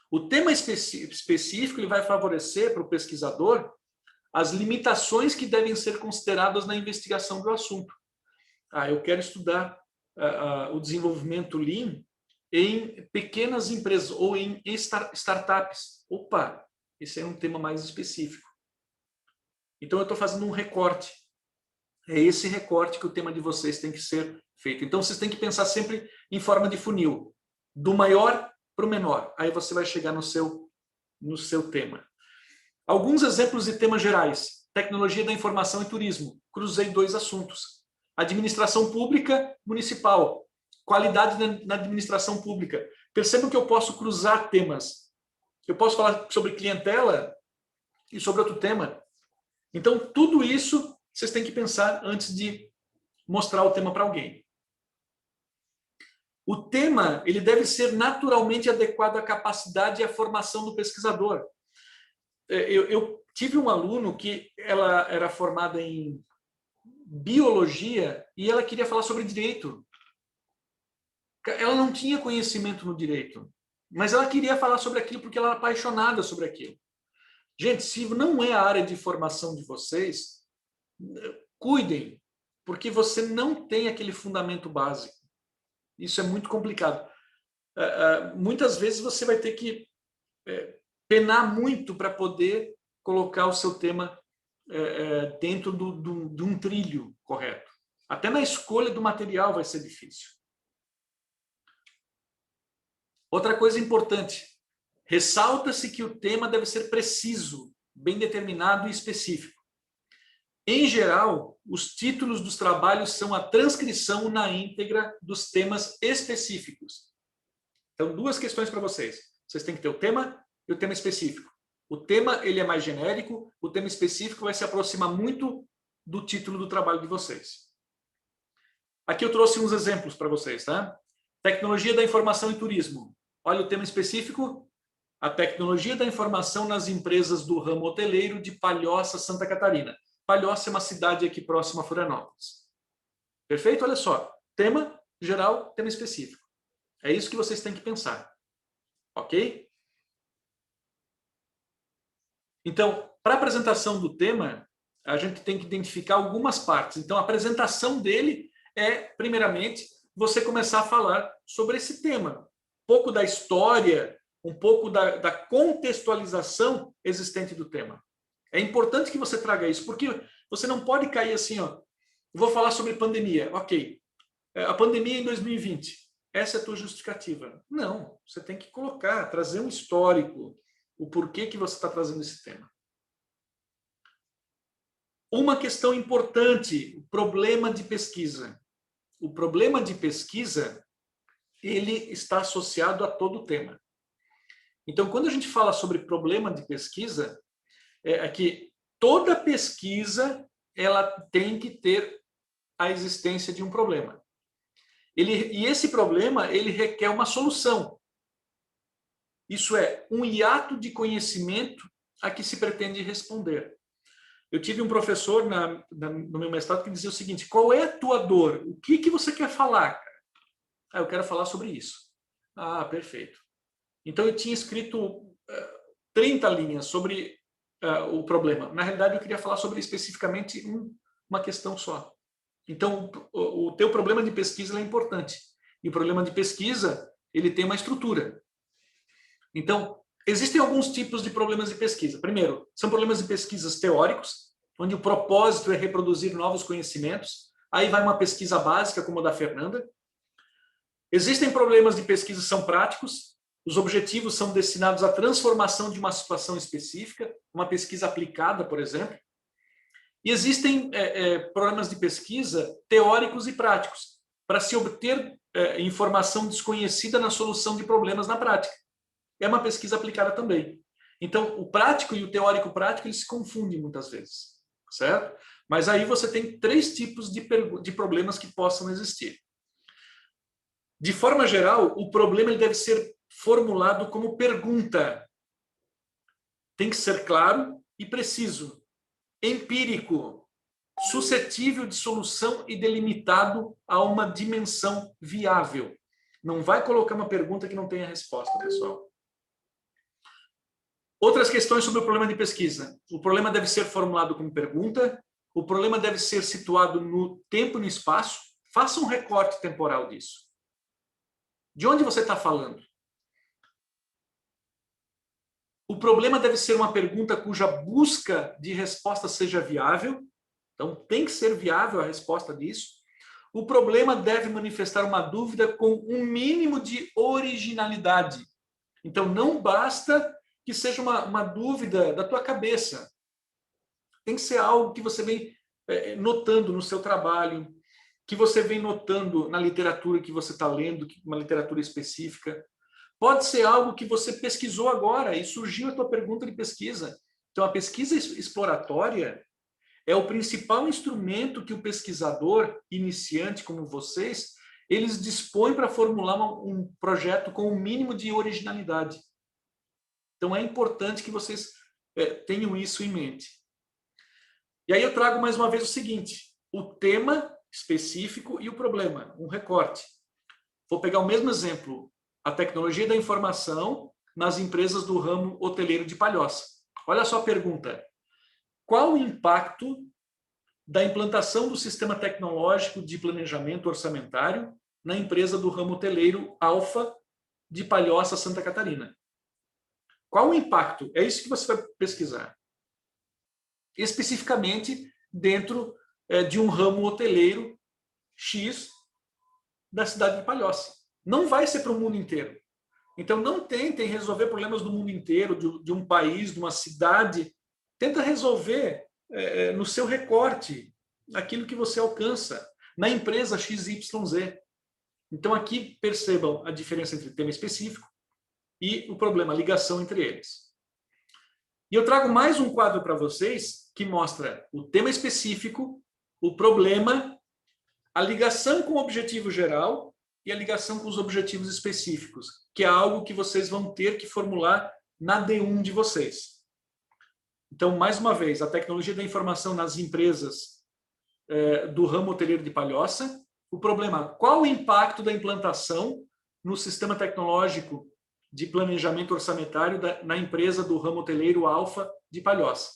O tema específico ele vai favorecer para o pesquisador as limitações que devem ser consideradas na investigação do assunto. Eu quero estudar o desenvolvimento Lean em pequenas empresas ou em startups. Opa, esse é um tema mais específico. Então, eu estou fazendo um recorte. É esse recorte que o tema de vocês tem que ser feito. Então, vocês têm que pensar sempre em forma de funil. Do maior para o menor. Aí você vai chegar no seu tema. Alguns exemplos de temas gerais. Tecnologia da informação e turismo. Cruzei 2 assuntos. Administração pública municipal. Qualidade na administração pública. Percebam que eu posso cruzar temas. Eu posso falar sobre clientela e sobre outro tema. Então, tudo isso vocês têm que pensar antes de mostrar o tema para alguém. O tema ele deve ser naturalmente adequado à capacidade e à formação do pesquisador. Eu tive um aluno que ela era formada em biologia e ela queria falar sobre direito. Ela não tinha conhecimento no direito, mas ela queria falar sobre aquilo porque ela era apaixonada sobre aquilo. Gente, se não é a área de formação de vocês, cuidem, porque você não tem aquele fundamento básico. Isso é muito complicado. Muitas vezes você vai ter que penar muito para poder colocar o seu tema dentro de um trilho correto. Até na escolha do material vai ser difícil. Outra coisa importante, ressalta-se que o tema deve ser preciso, bem determinado e específico. Em geral, os títulos dos trabalhos são a transcrição na íntegra dos temas específicos. Então, 2 questões para vocês. Vocês têm que ter o tema e o tema específico. O tema ele é mais genérico, o tema específico vai se aproximar muito do título do trabalho de vocês. Aqui eu trouxe uns exemplos para vocês, tá? Tecnologia da informação e turismo. Olha o tema específico, a tecnologia da informação nas empresas do ramo hoteleiro de Palhoça, Santa Catarina. Palhoça é uma cidade aqui próxima a Florianópolis. Perfeito? Olha só, tema geral, tema específico. É isso que vocês têm que pensar. Ok? Então, para a apresentação do tema, a gente tem que identificar algumas partes. Então, a apresentação dele é, primeiramente, você começar a falar sobre esse tema. Um pouco da história, um pouco da contextualização existente do tema. É importante que você traga isso, porque você não pode cair assim, ó, vou falar sobre pandemia, ok, a pandemia em 2020, essa é a tua justificativa. Não, você tem que colocar, trazer um histórico, o porquê que você está trazendo esse tema. Uma questão importante, o problema de pesquisa. O problema de pesquisa, ele está associado a todo o tema. Então, quando a gente fala sobre problema de pesquisa, é que toda pesquisa ela tem que ter a existência de um problema. E esse problema, ele requer uma solução. Isso é, um hiato de conhecimento a que se pretende responder. Eu tive um professor no meu mestrado que dizia o seguinte: qual é a tua dor? O que você quer falar, cara? Ah, eu quero falar sobre isso. Ah, perfeito. Então eu tinha escrito 30 linhas sobre o problema. Na realidade, eu queria falar sobre especificamente uma questão só. Então, o teu problema de pesquisa é importante. E o problema de pesquisa, ele tem uma estrutura. Então, existem alguns tipos de problemas de pesquisa. Primeiro, são problemas de pesquisas teóricos, onde o propósito é reproduzir novos conhecimentos. Aí vai uma pesquisa básica, como a da Fernanda. Existem problemas de pesquisa que são práticos. Os objetivos são destinados à transformação de uma situação específica, uma pesquisa aplicada, por exemplo. E existem problemas de pesquisa teóricos e práticos, para se obter informação desconhecida na solução de problemas na prática. É uma pesquisa aplicada também. Então, o prático e o teórico prático, eles se confundem muitas vezes, certo? Mas aí você tem 3 tipos de problemas que possam existir. De forma geral, o problema ele deve ser formulado como pergunta. Tem que ser claro e preciso, empírico, suscetível de solução e delimitado a uma dimensão viável. Não vai colocar uma pergunta que não tenha resposta, pessoal. Outras questões sobre o problema de pesquisa. O problema deve ser formulado como pergunta, o problema deve ser situado no tempo e no espaço. Faça um recorte temporal disso. De onde você está falando? O problema deve ser uma pergunta cuja busca de resposta seja viável. Então, tem que ser viável a resposta disso. O problema deve manifestar uma dúvida com um mínimo de originalidade. Então, não basta que seja uma dúvida da tua cabeça. Tem que ser algo que você vem notando no seu trabalho, que você vem notando na literatura que você está lendo, uma literatura específica. Pode ser algo que você pesquisou agora e surgiu a tua pergunta de pesquisa. Então, a pesquisa exploratória é o principal instrumento que o pesquisador iniciante como vocês, eles dispõem para formular um projeto com o mínimo de originalidade. Então, é importante que vocês tenham isso em mente. E aí eu trago mais uma vez o seguinte, o tema específico e o problema, um recorte. Vou pegar o mesmo exemplo, a tecnologia da informação nas empresas do ramo hoteleiro de Palhoça. Olha só a pergunta. Qual o impacto da implantação do sistema tecnológico de planejamento orçamentário na empresa do ramo hoteleiro Alfa de Palhoça, Santa Catarina? Qual o impacto? É isso que você vai pesquisar. Especificamente dentro de um ramo hoteleiro X da cidade de Palhoça. Não vai ser para o mundo inteiro. Então, não tentem resolver problemas do mundo inteiro, de um país, de uma cidade. Tenta resolver no seu recorte aquilo que você alcança na empresa XYZ. Então, aqui percebam a diferença entre tema específico e o problema, a ligação entre eles. E eu trago mais um quadro para vocês que mostra o tema específico, o problema, a ligação com o objetivo geral e a ligação com os objetivos específicos, que é algo que vocês vão ter que formular na D1 de vocês. Então, mais uma vez, a tecnologia da informação nas empresas do ramo hoteleiro de Palhoça. O problema, qual o impacto da implantação no sistema tecnológico de planejamento orçamentário na empresa do ramo hoteleiro Alfa de Palhoça?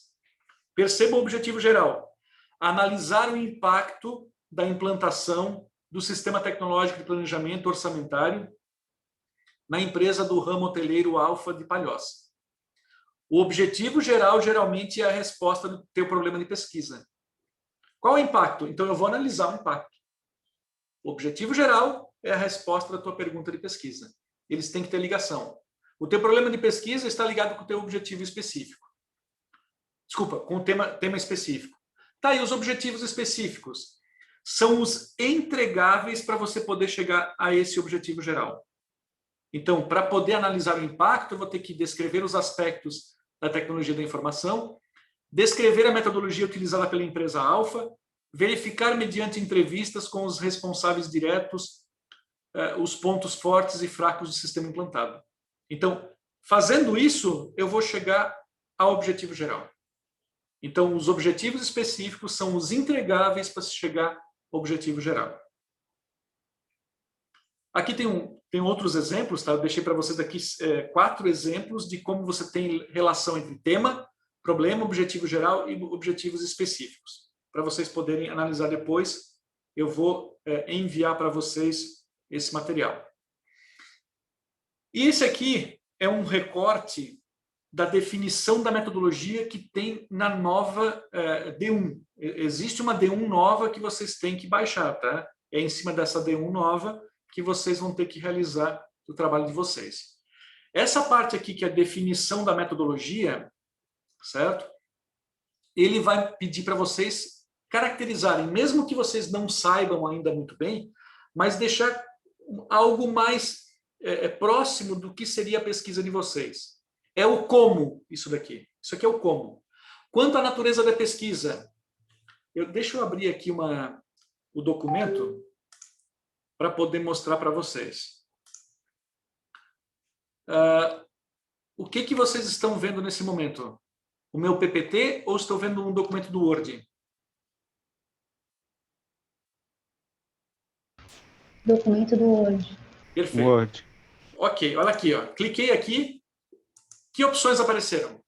Perceba o objetivo geral. Analisar o impacto da implantação do sistema tecnológico de planejamento orçamentário na empresa do ramo hoteleiro Alfa de Palhoça. O objetivo geral, geralmente, é a resposta do teu problema de pesquisa. Qual é o impacto? Então, eu vou analisar o impacto. O objetivo geral é a resposta da tua pergunta de pesquisa. Eles têm que ter ligação. O teu problema de pesquisa está ligado com o teu objetivo específico. Desculpa, com o tema específico. Tá, e os objetivos específicos? São os entregáveis para você poder chegar a esse objetivo geral. Então, para poder analisar o impacto, eu vou ter que descrever os aspectos da tecnologia da informação, descrever a metodologia utilizada pela empresa alfa, verificar mediante entrevistas com os responsáveis diretos os pontos fortes e fracos do sistema implantado. Então, fazendo isso, eu vou chegar ao objetivo geral. Então, os objetivos específicos são os entregáveis para se chegar ao objetivo geral. Aqui tem outros exemplos, tá? Eu deixei para vocês aqui 4 exemplos de como você tem relação entre tema, problema, objetivo geral e objetivos específicos. Para vocês poderem analisar depois, eu vou enviar para vocês esse material. E esse aqui é um recorte da definição da metodologia que tem na nova D1. Existe uma D1 nova que vocês têm que baixar, tá? É em cima dessa D1 nova que vocês vão ter que realizar o trabalho de vocês. Essa parte aqui, que é a definição da metodologia, certo? Ele vai pedir para vocês caracterizarem, mesmo que vocês não saibam ainda muito bem, mas deixar algo mais próximo do que seria a pesquisa de vocês. É o como, isso daqui. Isso aqui é o como. Quanto à natureza da pesquisa, deixa eu abrir aqui o documento para poder mostrar para vocês. O que vocês estão vendo nesse momento? O meu PPT ou estão vendo um documento do Word? Documento do Word. Perfeito. Word. Ok, olha aqui, ó. Cliquei aqui. Que opções apareceram?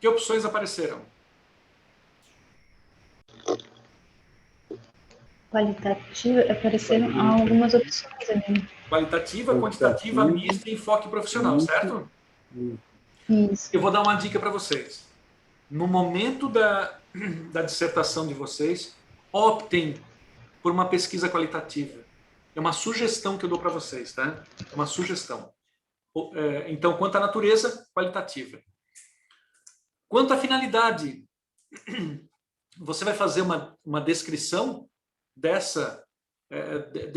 Que opções apareceram? Qualitativa, apareceram algumas opções ali. Qualitativa, quantitativa, mista e enfoque profissional, certo? Isso. Eu vou dar uma dica para vocês. No momento da dissertação de vocês, optem por uma pesquisa qualitativa. É uma sugestão que eu dou para vocês, tá? É uma sugestão. Então, quanto à natureza, qualitativa. Quanto à finalidade, você vai fazer uma descrição desse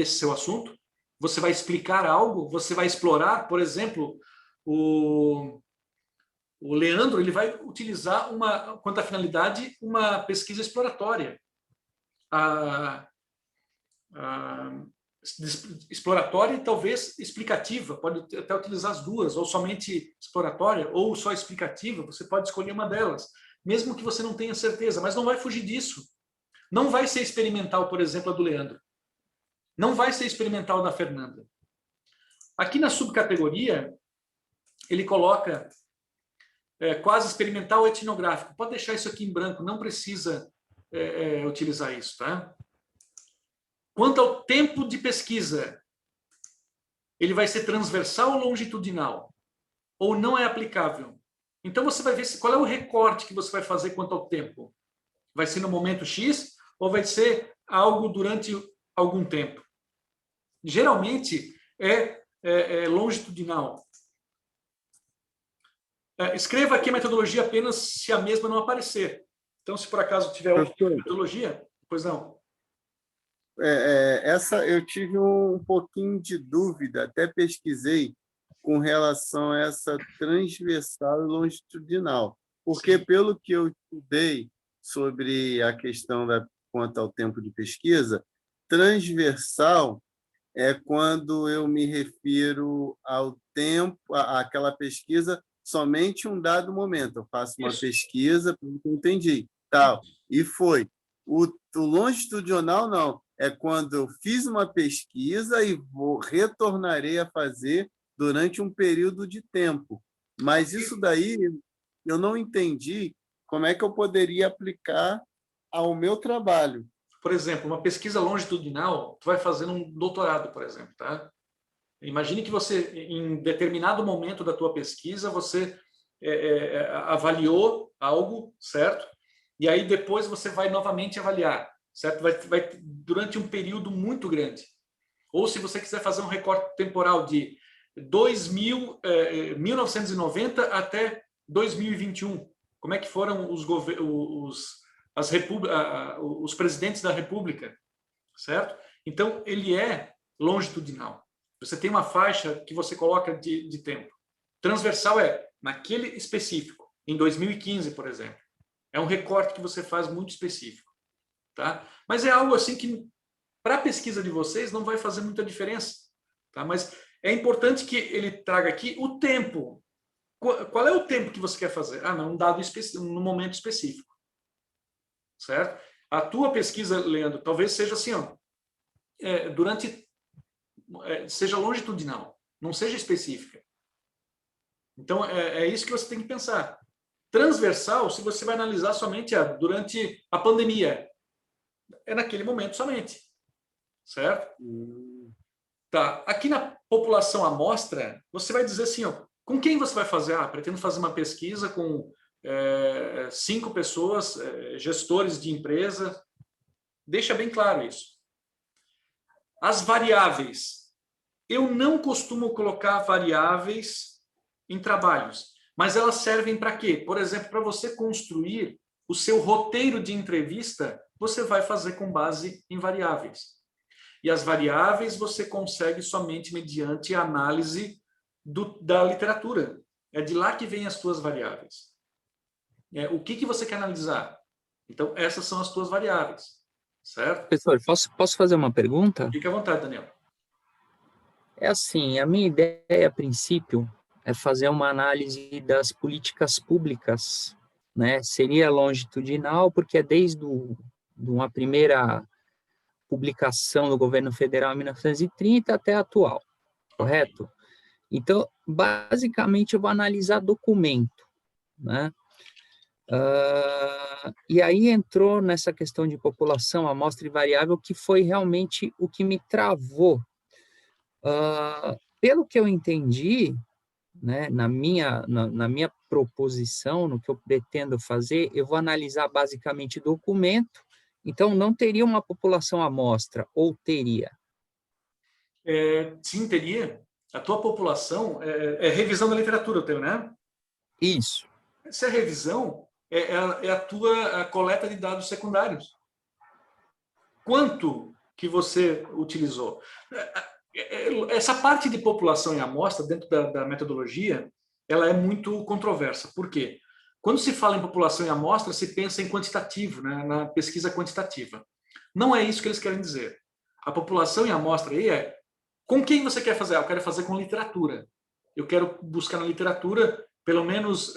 seu assunto, você vai explicar algo, você vai explorar, por exemplo, o Leandro, ele vai utilizar, quanto à finalidade, uma pesquisa exploratória. Exploratória e talvez explicativa, pode até utilizar as duas, ou somente exploratória, ou só explicativa, você pode escolher uma delas, mesmo que você não tenha certeza, mas não vai fugir disso. Não vai ser experimental, por exemplo, a do Leandro. Não vai ser experimental da Fernanda. Aqui na subcategoria, ele coloca quase experimental etnográfico. Pode deixar isso aqui em branco, não precisa utilizar isso, tá? Quanto ao tempo de pesquisa, ele vai ser transversal ou longitudinal? Ou não é aplicável? Então, você vai ver qual é o recorte que você vai fazer quanto ao tempo. Vai ser no momento X ou vai ser algo durante algum tempo? Geralmente, é longitudinal. Escreva aqui a metodologia apenas se a mesma não aparecer. Então, se por acaso tiver outra metodologia, pois não. Essa eu tive um pouquinho de dúvida, até pesquisei com relação a essa transversal e longitudinal, porque pelo que eu estudei sobre a questão quanto ao tempo de pesquisa, transversal é quando eu me refiro ao tempo, àquela pesquisa somente um dado momento. Eu faço uma pesquisa, entendi, tal, e foi. O longitudinal não. É quando eu fiz uma pesquisa e retornarei a fazer durante um período de tempo. Mas isso daí eu não entendi como é que eu poderia aplicar ao meu trabalho. por exemplo, uma pesquisa longitudinal, tu vai fazer um doutorado, por exemplo, tá? Imagine que você, em determinado momento da tua pesquisa, você avaliou algo, certo? E aí depois você vai novamente avaliar, certo? Vai durante um período muito grande. Ou se você quiser fazer um recorte temporal de 1990 até 2021, como é que foram os presidentes da República, certo? Então, ele é longitudinal. Você tem uma faixa que você coloca de tempo. Transversal é naquele específico, em 2015, por exemplo. É um recorte que você faz muito específico. Tá? Mas é algo assim que, para a pesquisa de vocês, não vai fazer muita diferença. Tá? Mas é importante que ele traga aqui o tempo. Qual é o tempo que você quer fazer? Num dado específico, num momento específico. Certo? A tua pesquisa, Leandro, talvez seja assim, ó, seja longitudinal, não seja específica. Então, é isso que você tem que pensar. Transversal, se você vai analisar somente durante a pandemia, é naquele momento somente. Certo? Tá. Aqui na população amostra, você vai dizer assim, ó, com quem você vai fazer? Pretendo fazer uma pesquisa com 5 pessoas, gestores de empresa. Deixa bem claro isso. As variáveis. Eu não costumo colocar variáveis em trabalhos, mas elas servem para quê? Por exemplo, para você construir o seu roteiro de entrevista, você vai fazer com base em variáveis. E as variáveis você consegue somente mediante a análise da literatura. É de lá que vêm as tuas variáveis. O que você quer analisar? Então, essas são as tuas variáveis. Certo? Professor, posso fazer uma pergunta? Fique à vontade, Daniel. É assim, a minha ideia, a princípio, é fazer uma análise das políticas públicas, né? Seria longitudinal, porque é desde uma primeira publicação do governo federal em 1930 até a atual, correto? Então, basicamente, eu vou analisar documento, né? E aí entrou nessa questão de população, amostra e variável, que foi realmente o que me travou. Pelo que eu entendi, né, na minha proposição, no que eu pretendo fazer, eu vou analisar basicamente documento, então não teria uma população amostra, ou teria? Sim, teria. A tua população é revisão da literatura, o teu, né? Isso. Essa revisão é a tua coleta de dados secundários. Quanto que você utilizou? Essa parte de população e amostra, dentro da metodologia, ela é muito controversa. Por quê? Quando se fala em população e amostra, se pensa em quantitativo, né? Na pesquisa quantitativa. Não é isso que eles querem dizer. A população e amostra aí é com quem você quer fazer? Eu quero fazer com literatura. Eu quero buscar na literatura pelo menos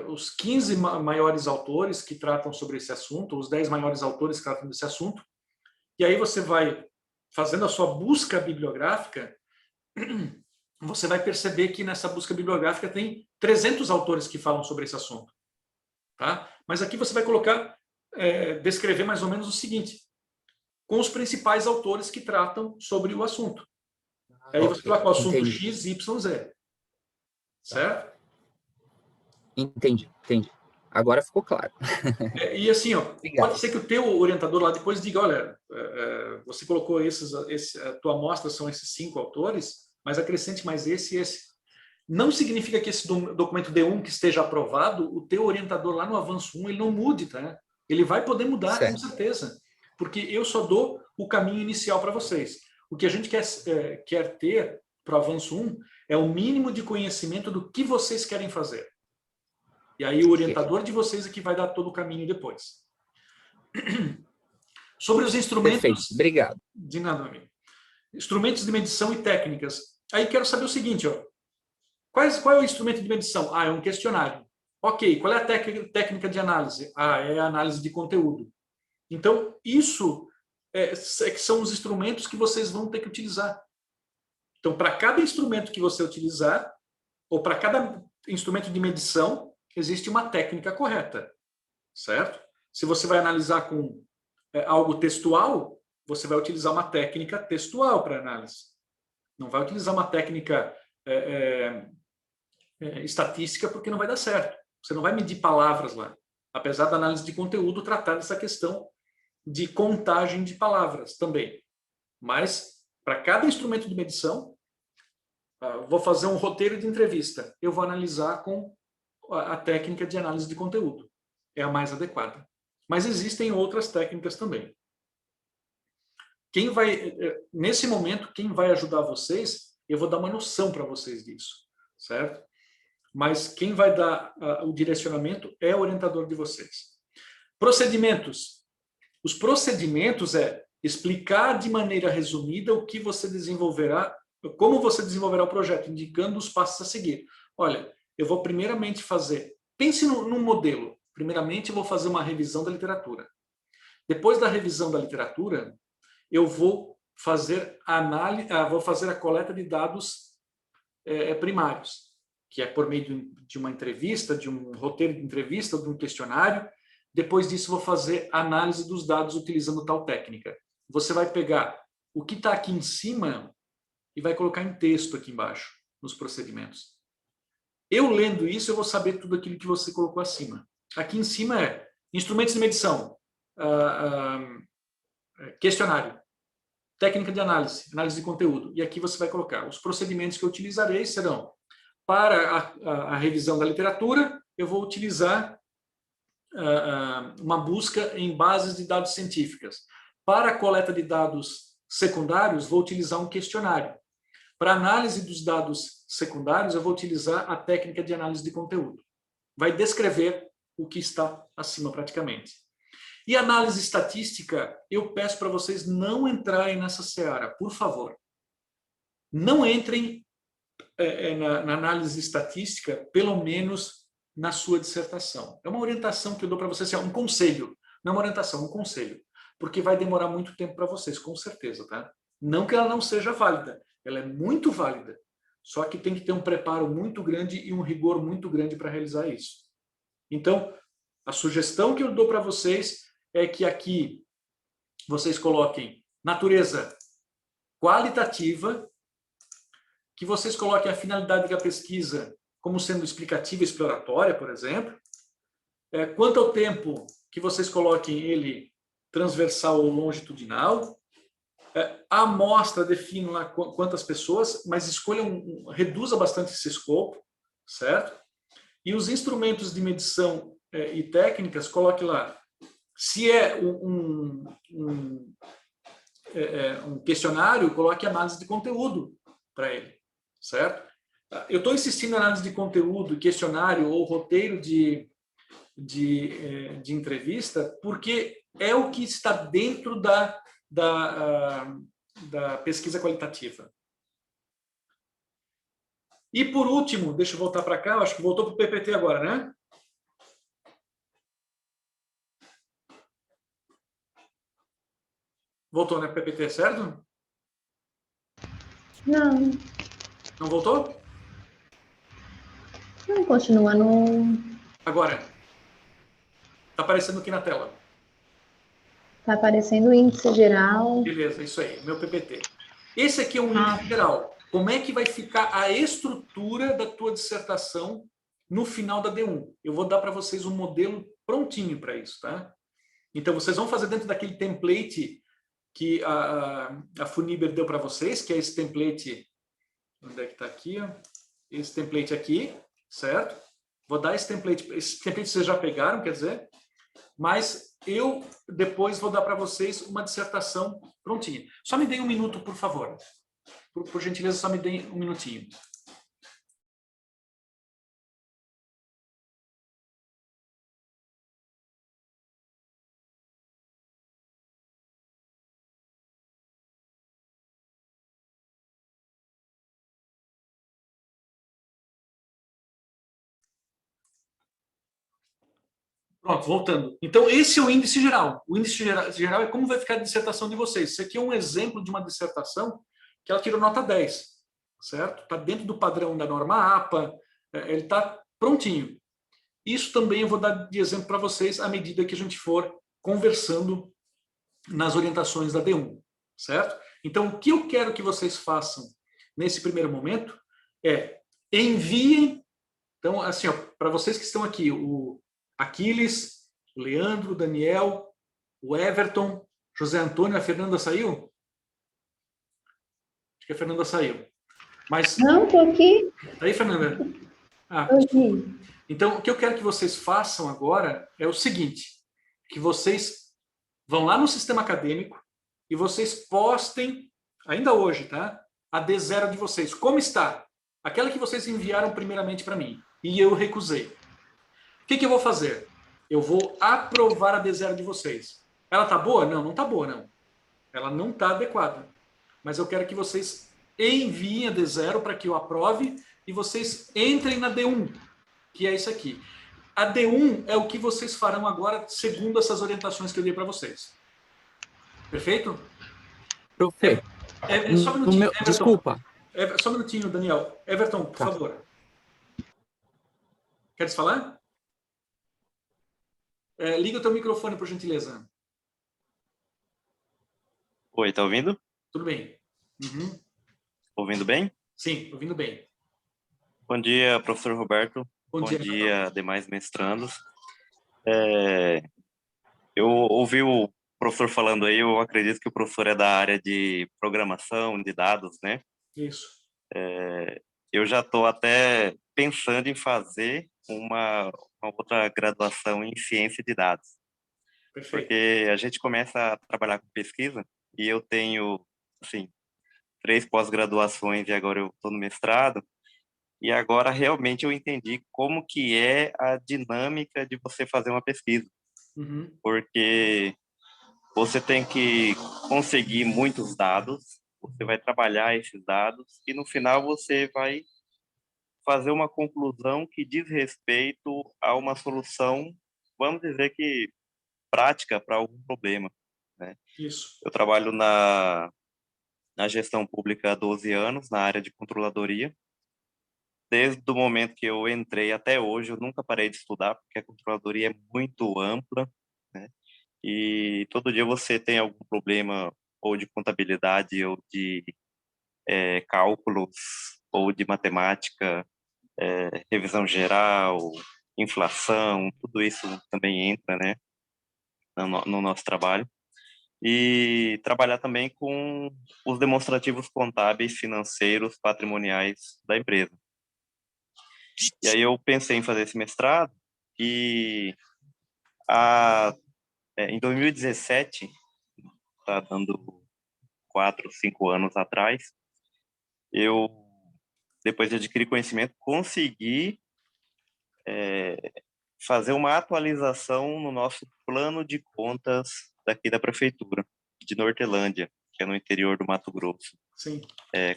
os 15 maiores autores que tratam sobre esse assunto, os 10 maiores autores que tratam desse assunto, e aí você vai fazendo a sua busca bibliográfica, você vai perceber que nessa busca bibliográfica tem 300 autores que falam sobre esse assunto. Tá? Mas aqui você vai colocar, descrever mais ou menos o seguinte, com os principais autores que tratam sobre o assunto. Aí você coloca o assunto X, Y, Z. Certo? Entendi. Agora ficou claro. E assim, pode ser que o teu orientador lá depois diga, olha, você colocou a tua amostra são esses 5 autores, mas acrescente mais esse e esse. Não significa que esse documento D1 que esteja aprovado, o teu orientador lá no avanço 1, ele não mude, tá? Ele vai poder mudar, certo, com certeza. Porque eu só dou o caminho inicial para vocês. O que a gente quer ter para o avanço 1 é o mínimo de conhecimento do que vocês querem fazer. E aí o orientador de vocês é que vai dar todo o caminho depois. Sobre os instrumentos... Perfeito, obrigado. De nada, meu amigo. Instrumentos de medição e técnicas. Aí quero saber o seguinte, qual é o instrumento de medição? É um questionário. Ok, qual é a técnica de análise? É a análise de conteúdo. Então, isso que são os instrumentos que vocês vão ter que utilizar. Então, para cada instrumento que você utilizar, ou para cada instrumento de medição, existe uma técnica correta, certo? Se você vai analisar com algo textual, você vai utilizar uma técnica textual para análise. Não vai utilizar uma técnica estatística, porque não vai dar certo. Você não vai medir palavras lá. Apesar da análise de conteúdo tratar dessa questão de contagem de palavras também. Mas, para cada instrumento de medição, vou fazer um roteiro de entrevista. Eu vou analisar com a técnica de análise de conteúdo. É a mais adequada. Mas existem outras técnicas também. Nesse momento, quem vai ajudar vocês, eu vou dar uma noção para vocês disso, certo? Mas quem vai dar o direcionamento é o orientador de vocês. Procedimentos. Os procedimentos é explicar de maneira resumida o que você desenvolverá, como você desenvolverá o projeto, indicando os passos a seguir. Olha, eu vou primeiramente fazer, pense num modelo. Primeiramente, eu vou fazer uma revisão da literatura. Depois da revisão da literatura, eu vou fazer a coleta de dados primários, que é por meio de uma entrevista, de um roteiro de entrevista, de um questionário. Depois disso, vou fazer análise dos dados utilizando tal técnica. Você vai pegar o que está aqui em cima e vai colocar em texto aqui embaixo, nos procedimentos. Eu lendo isso, eu vou saber tudo aquilo que você colocou acima. Aqui em cima é instrumentos de medição, questionário, técnica de análise, análise de conteúdo. E aqui você vai colocar os procedimentos que eu utilizarei serão para a revisão da literatura, eu vou utilizar uma busca em bases de dados científicas. Para a coleta de dados secundários, vou utilizar um questionário. Para análise dos dados secundários, eu vou utilizar a técnica de análise de conteúdo. Vai descrever o que está acima praticamente. E análise estatística, eu peço para vocês não entrarem nessa seara, por favor. Não entrem na análise estatística, pelo menos na sua dissertação. É uma orientação que eu dou para vocês, um conselho. Não uma orientação, um conselho. Porque vai demorar muito tempo para vocês, com certeza, tá? Não que ela não seja válida. Ela é muito válida. Só que tem que ter um preparo muito grande e um rigor muito grande para realizar isso. Então, a sugestão que eu dou para vocês é que aqui vocês coloquem natureza qualitativa, que vocês coloquem a finalidade da pesquisa como sendo explicativa e exploratória, por exemplo. Quanto ao tempo, que vocês coloquem ele transversal ou longitudinal. A amostra, define lá quantas pessoas, mas escolham, reduza bastante esse escopo, certo? E os instrumentos de medição e técnicas, coloque lá. Se é um questionário, coloque análise de conteúdo para ele, certo? Eu estou insistindo em análise de conteúdo, questionário ou roteiro de entrevista, porque é o que está dentro da pesquisa qualitativa. E, por último, deixa eu voltar para cá, acho que voltou para o PPT agora, né? Voltou, né, PPT, certo? Não. Não voltou? Não, continua no... Agora. Está aparecendo aqui na tela. Está aparecendo o índice geral. Beleza, isso aí, meu PPT. Esse aqui é um índice geral. Como é que vai ficar a estrutura da tua dissertação no final da D1? Eu vou dar para vocês um modelo prontinho para isso, tá? Então, vocês vão fazer dentro daquele template que a Funiber deu para vocês, que é esse template... Onde é que está aqui? Ó? Esse template aqui, certo? Vou dar esse template vocês já pegaram, quer dizer, mas eu depois vou dar para vocês uma dissertação prontinha. Só me deem um minuto, por favor. Por gentileza, só me deem um minutinho. Pronto, voltando. Então, esse é o índice geral. O índice geral é como vai ficar a dissertação de vocês. Isso aqui é um exemplo de uma dissertação que ela tirou nota 10, certo? Está dentro do padrão da norma APA, ele está prontinho. Isso também eu vou dar de exemplo para vocês à medida que a gente for conversando nas orientações da D1, certo? Então, o que eu quero que vocês façam nesse primeiro momento é enviem. Então, assim, para vocês que estão aqui, o Aquiles, o Leandro, o Daniel, o Everton, José Antônio, a Fernanda saiu? Acho que a Fernanda saiu. Mas... Não, estou aqui. Tá aí, Fernanda? Ah, Hoje. então, o que eu quero que vocês façam agora é o seguinte, que vocês vão lá no sistema acadêmico e vocês postem, ainda hoje, tá? A D0 de vocês. Como está? Aquela que vocês enviaram primeiramente para mim. E eu recusei. O que eu vou fazer? Eu vou aprovar a D0 de vocês. Ela tá boa? Não, não tá boa, não. Ela não está adequada. Mas eu quero que vocês enviem a D0 para que eu aprove e vocês entrem na D1, que é isso aqui. A D1 é o que vocês farão agora, segundo essas orientações que eu dei para vocês. Perfeito? Perfeito. Só um minutinho, Everton. Desculpa. Só um minutinho, Daniel. Everton, por favor. Queres falar? Liga o teu microfone, por gentileza. Oi, tá ouvindo? Tudo bem. Uhum. Ouvindo bem? Sim, ouvindo bem. Bom dia, professor Roberto. Bom dia, demais mestrandos. Eu ouvi o professor falando aí, eu acredito que o professor é da área de programação, de dados, né? Isso. Eu já estou até pensando em fazer uma outra graduação em ciência de dados. Perfeito. Porque a gente começa a trabalhar com pesquisa e eu tenho, assim, 3 pós-graduações e agora eu estou no mestrado. E agora realmente eu entendi como que é a dinâmica de você fazer uma pesquisa. Uhum. Porque você tem que conseguir muitos dados, você vai trabalhar esses dados e no final você vai fazer uma conclusão que diz respeito a uma solução, vamos dizer que prática para algum problema, né? Isso. Eu trabalho na gestão pública há 12 anos, na área de controladoria. Desde o momento que eu entrei até hoje, eu nunca parei de estudar, porque a controladoria é muito ampla, né? E todo dia você tem algum problema ou de contabilidade, ou de cálculos, ou de matemática, revisão geral, inflação, tudo isso também entra, né, no nosso trabalho. E trabalhar também com os demonstrativos contábeis, financeiros, patrimoniais da empresa. E aí eu pensei em fazer esse mestrado e em 2017, tá dando 4, 5 anos atrás, eu, depois de adquirir conhecimento, consegui fazer uma atualização no nosso plano de contas daqui da prefeitura de Nortelândia, que é no interior do Mato Grosso, Sim.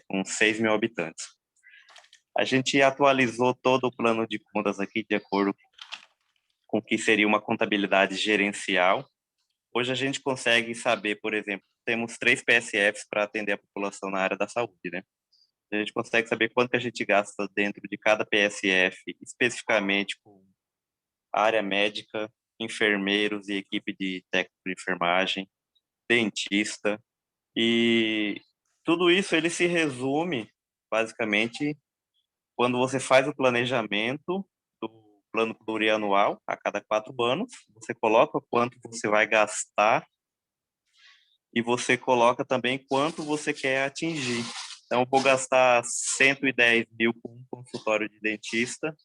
Com 6 mil habitantes. A gente atualizou todo o plano de contas aqui de acordo com o que seria uma contabilidade gerencial. Hoje a gente consegue saber, por exemplo, temos 3 PSFs para atender a população na área da saúde, né? A gente consegue saber quanto que a gente gasta dentro de cada PSF, especificamente com área médica, enfermeiros e equipe de técnico de enfermagem, dentista, e tudo isso ele se resume, basicamente, quando você faz o planejamento do plano plurianual a cada 4 anos, você coloca quanto você vai gastar e você coloca também quanto você quer atingir. Então, eu vou gastar 110 mil com um consultório de dentista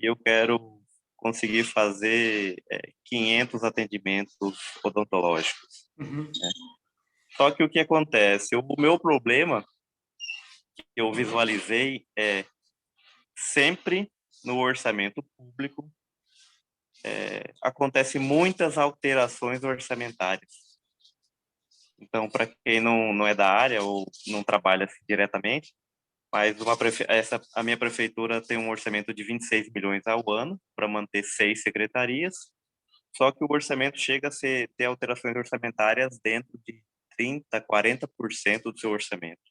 e eu quero conseguir fazer 500 atendimentos odontológicos. Uhum. Né? Só que o que acontece? O meu problema que eu visualizei é sempre no orçamento público acontece muitas alterações orçamentárias. Então, para quem não é da área ou não trabalha assim diretamente, mas a minha prefeitura tem um orçamento de 26 milhões ao ano para manter 6 secretarias, só que o orçamento chega a ter alterações orçamentárias dentro de 30%, 40% do seu orçamento.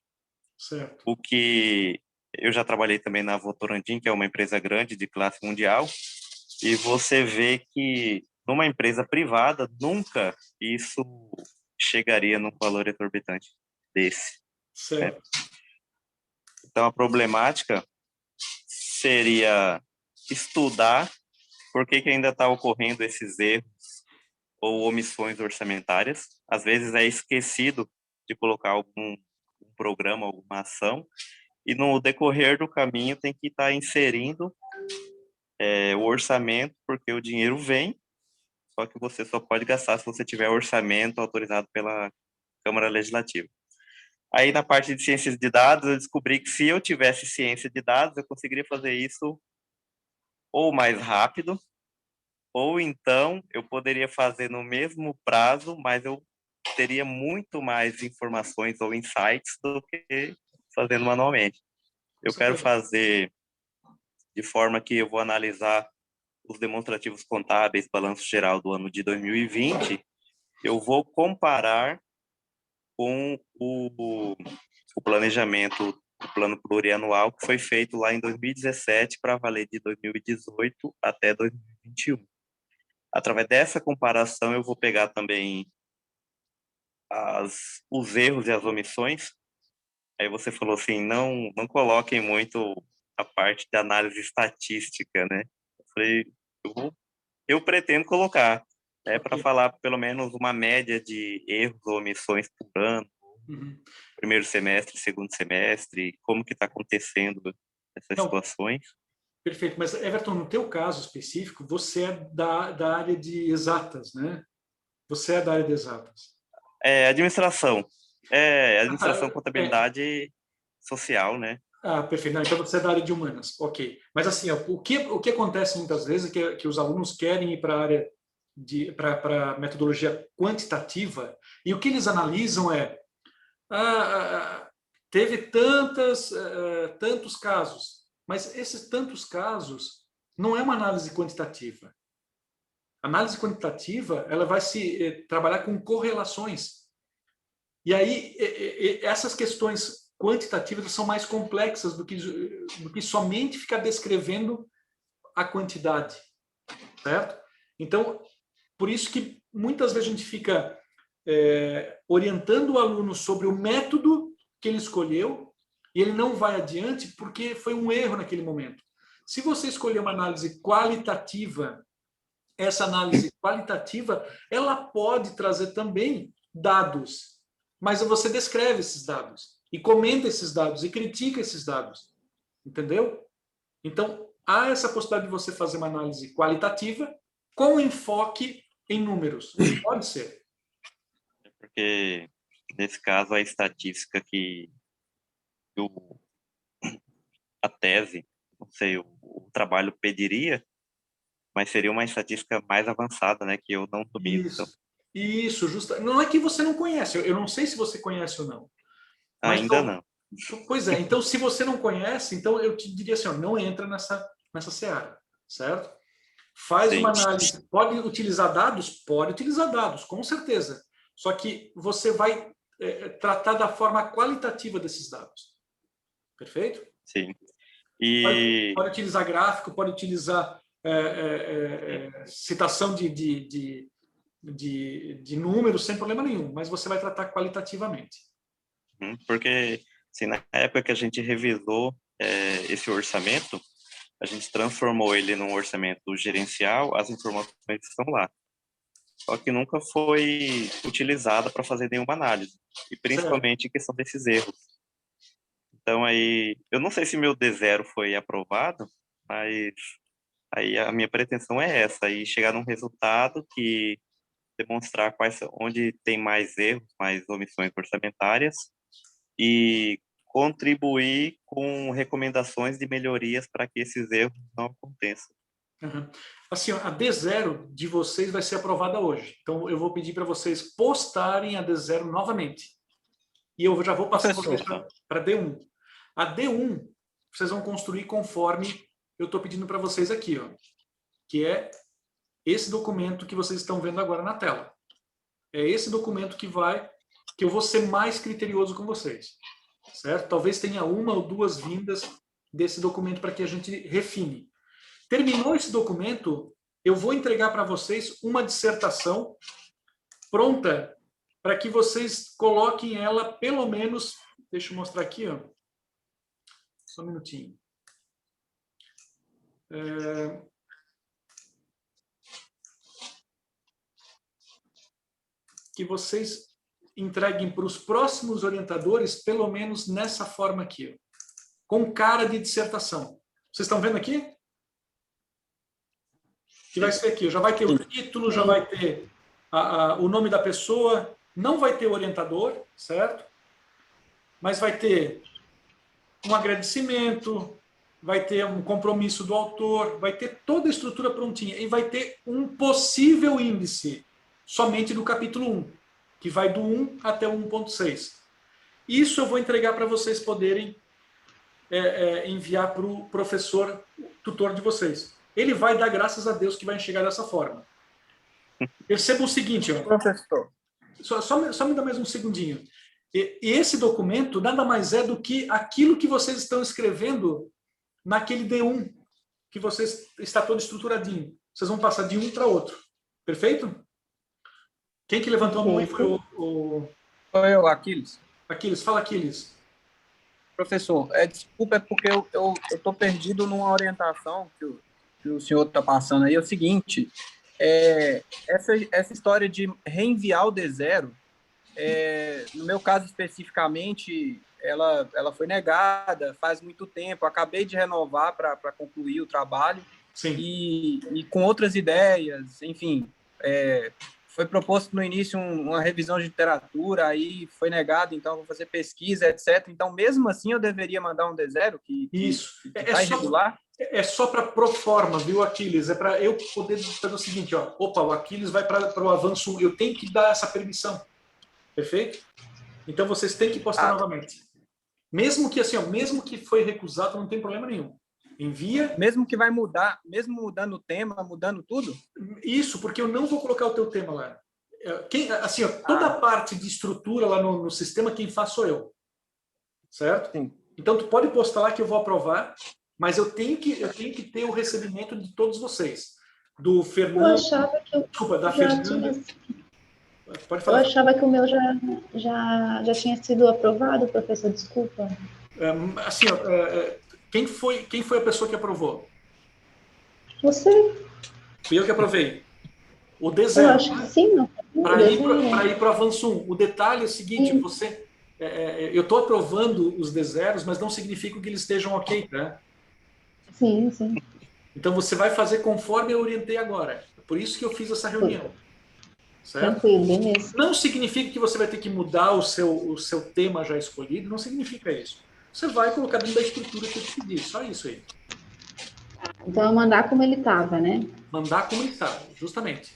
Certo. O que eu já trabalhei também na Votorantim, que é uma empresa grande de classe mundial, e você vê que numa empresa privada, nunca isso chegaria num valor exorbitante desse. Né? Certo. Então, a problemática seria estudar por que ainda está ocorrendo esses erros ou omissões orçamentárias. Às vezes é esquecido de colocar algum programa, alguma ação, e no decorrer do caminho tem que estar inserindo o orçamento, porque o dinheiro vem, só que você só pode gastar se você tiver orçamento autorizado pela Câmara Legislativa. Aí, na parte de ciências de dados, eu descobri que se eu tivesse ciência de dados, eu conseguiria fazer isso ou mais rápido, ou então eu poderia fazer no mesmo prazo, mas eu teria muito mais informações ou insights do que fazendo manualmente. Eu quero fazer de forma que eu vou analisar os demonstrativos contábeis, balanço geral do ano de 2020, eu vou comparar com o planejamento, o plano plurianual que foi feito lá em 2017 para valer de 2018 até 2021. Através dessa comparação, eu vou pegar também os erros e as omissões. Aí você falou assim, não coloquem muito a parte de análise estatística, né? Eu falei, eu pretendo colocar, né, para falar pelo menos uma média de erros ou omissões por ano, primeiro semestre, segundo semestre, como que está acontecendo essas situações. Perfeito, mas Everton, no teu caso específico, você é da área de exatas, né? Você é da área de exatas. Administração, contabilidade social, né? Perfeito. Não, então você é da área de humanas, ok. Mas assim, ó, o que acontece muitas vezes é que os alunos querem ir para a área para metodologia quantitativa e o que eles analisam teve tantos casos, mas esses tantos casos não é uma análise quantitativa. A análise quantitativa ela vai se trabalhar com correlações. E aí essas questões quantitativas são mais complexas do que somente ficar descrevendo a quantidade, certo? Então, por isso que muitas vezes a gente fica orientando o aluno sobre o método que ele escolheu e ele não vai adiante porque foi um erro naquele momento. Se você escolher uma análise qualitativa, essa análise qualitativa, ela pode trazer também dados, mas você descreve esses dados e comenta esses dados e critica esses dados, entendeu? Então, há essa possibilidade de você fazer uma análise qualitativa com enfoque em números. Pode ser. Porque, nesse caso, a estatística que a tese, não sei, o trabalho pediria, mas seria uma estatística mais avançada, né, que eu não domino. Isso, justo. Não é que você não conhece, eu não sei se você conhece ou não. Mas, ainda não. Pois é, então se você não conhece, então eu te diria assim, ó, não entra nessa seara, certo? Faz uma análise, pode utilizar dados? Pode utilizar dados, com certeza. Só que você vai tratar da forma qualitativa desses dados. Perfeito? Sim. Pode utilizar gráfico, pode utilizar citação de números sem problema nenhum, mas você vai tratar qualitativamente. Porque, assim, na época que a gente revisou esse orçamento, a gente transformou ele num orçamento gerencial, as informações estão lá. Só que nunca foi utilizada para fazer nenhuma análise, e principalmente em questão desses erros. Então, aí, eu não sei se meu D0 foi aprovado, mas aí a minha pretensão é essa, aí chegar num resultado que demonstrar onde tem mais erros, mais omissões orçamentárias, e contribuir com recomendações de melhorias para que esses erros não aconteçam. Assim, a D0 de vocês vai ser aprovada hoje. Então, eu vou pedir para vocês postarem a D0 novamente. E eu já vou passar vocês para D1. A D1, vocês vão construir conforme eu estou pedindo para vocês aqui, ó, que é esse documento que vocês estão vendo agora na tela. É esse documento que eu vou ser mais criterioso com vocês. Certo? Talvez tenha uma ou duas vindas desse documento para que a gente refine. Terminou esse documento, eu vou entregar para vocês uma dissertação pronta para que vocês coloquem ela, pelo menos, deixa eu mostrar aqui, ó. Só um minutinho. Que vocês entreguem para os próximos orientadores, pelo menos nessa forma aqui, ó, com cara de dissertação. Vocês estão vendo aqui? Que vai ser aqui, já vai ter o título, já vai ter o nome da pessoa, não vai ter o orientador, certo? Mas vai ter um agradecimento, vai ter um compromisso do autor, vai ter toda a estrutura prontinha e vai ter um possível índice somente do capítulo 1, que vai do 1 até o 1.6. Isso eu vou entregar para vocês poderem enviar para o professor tutor de vocês. Ele vai dar graças a Deus que vai enxergar dessa forma. Perceba o seguinte, ó. Professor. Só me dá mais um segundinho. E esse documento nada mais é do que aquilo que vocês estão escrevendo naquele D1, que está todo estruturadinho. Vocês vão passar de um para outro. Perfeito? Quem que levantou a mão aí foi Sou eu, Aquiles. Aquiles. Fala, Aquiles. Professor, desculpa, é porque eu estou perdido numa orientação que o senhor está passando aí. É o seguinte, essa história de reenviar o D0, no meu caso especificamente, ela foi negada faz muito tempo. Acabei de renovar para concluir o trabalho. Sim. E com outras ideias, enfim, foi proposto no início uma revisão de literatura, aí foi negado, então vou fazer pesquisa, etc. Então, mesmo assim, eu deveria mandar um D0 que está irregular? É só para pro forma, viu, Aquiles? É para eu poder fazer o seguinte, ó. Opa, o Aquiles vai para o avanço 1. Eu tenho que dar essa permissão. Perfeito? Então, vocês têm que postar novamente. Mesmo que assim, ó, mesmo que foi recusado, não tem problema nenhum. Envia. Mesmo que vai mudar, mesmo mudando o tema, mudando tudo? Isso, porque eu não vou colocar o teu tema lá. Assim, ó, toda a parte de estrutura lá no sistema, quem faz sou eu. Certo? Sim. Então, tu pode postar lá que eu vou aprovar, mas eu tenho que ter o recebimento de todos vocês. Do Fernando... Eu achava que Desculpa, da Fernanda... Pode falar. Eu achava que o meu já tinha sido aprovado, professor, desculpa. Assim, ó, quem foi a pessoa que aprovou? Você? Fui eu que aprovei. O D0. Eu acho que sim, não. Para ir para o avanço 1. O detalhe é o seguinte, eu estou aprovando os D0s, mas não significa que eles estejam ok, tá? Sim, sim. Então você vai fazer conforme eu orientei agora. Por isso que eu fiz essa reunião. Certo? Tranquilo, beleza. Não significa que você vai ter que mudar o seu tema já escolhido, não significa isso. Você vai colocar dentro da estrutura que eu te pedi, só isso aí. Então, eu mandar como ele estava, né? Mandar como ele estava, justamente.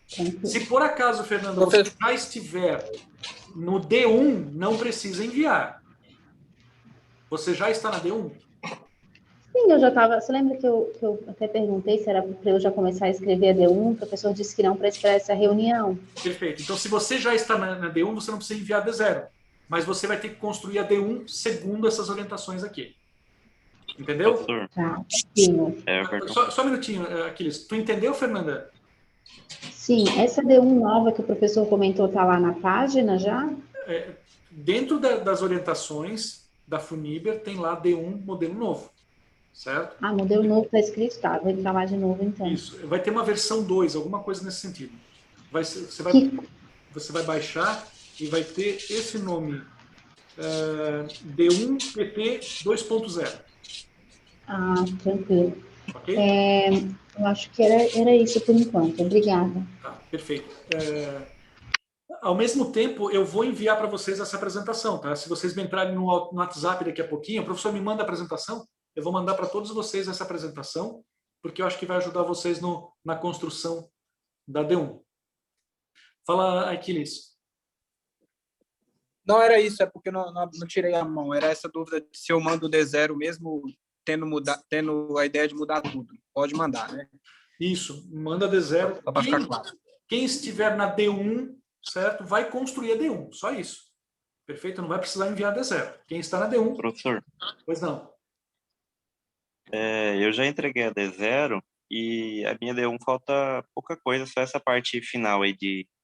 Tranquilo. Se por acaso, Fernando, você já estiver no D1, não precisa enviar. Você já está na D1? Sim, eu já estava... Você lembra que eu até perguntei se era para eu já começar a escrever a D1? O professor disse que não para esperar essa reunião. Perfeito. Então, se você já está na D1, você não precisa enviar D0. Mas você vai ter que construir a D1 segundo essas orientações aqui. Entendeu? Tá, só um minutinho, Aquiles. Tu entendeu, Fernanda? Sim, essa D1 nova que o professor comentou está lá na página já? Dentro das orientações da Funiber, tem lá D1 modelo novo. Certo? Modelo novo está escrito, tá. Vou entrar lá de novo, então. Isso. Vai ter uma versão 2, alguma coisa nesse sentido. Você vai baixar e vai ter esse nome. D1 PT 2.0. Tranquilo. Ok? Eu acho que era isso por enquanto. Obrigada. Tá, perfeito. Ao mesmo tempo, eu vou enviar para vocês essa apresentação, tá? Se vocês me entrarem no WhatsApp daqui a pouquinho, o professor me manda a apresentação, eu vou mandar para todos vocês essa apresentação, porque eu acho que vai ajudar vocês na construção da D1. Fala, Aquiles. Não era isso, é porque não tirei a mão. Era essa dúvida de se eu mando o D0 mesmo tendo a ideia de mudar tudo. Pode mandar, né? Isso, manda D0. Só para ficar claro. Quem estiver na D1, certo, vai construir a D1, só isso. Perfeito? Não vai precisar enviar D0. Quem está na D1... Professor. Pois não. Eu já entreguei a D0 E a minha D1 falta pouca coisa, só essa parte final aí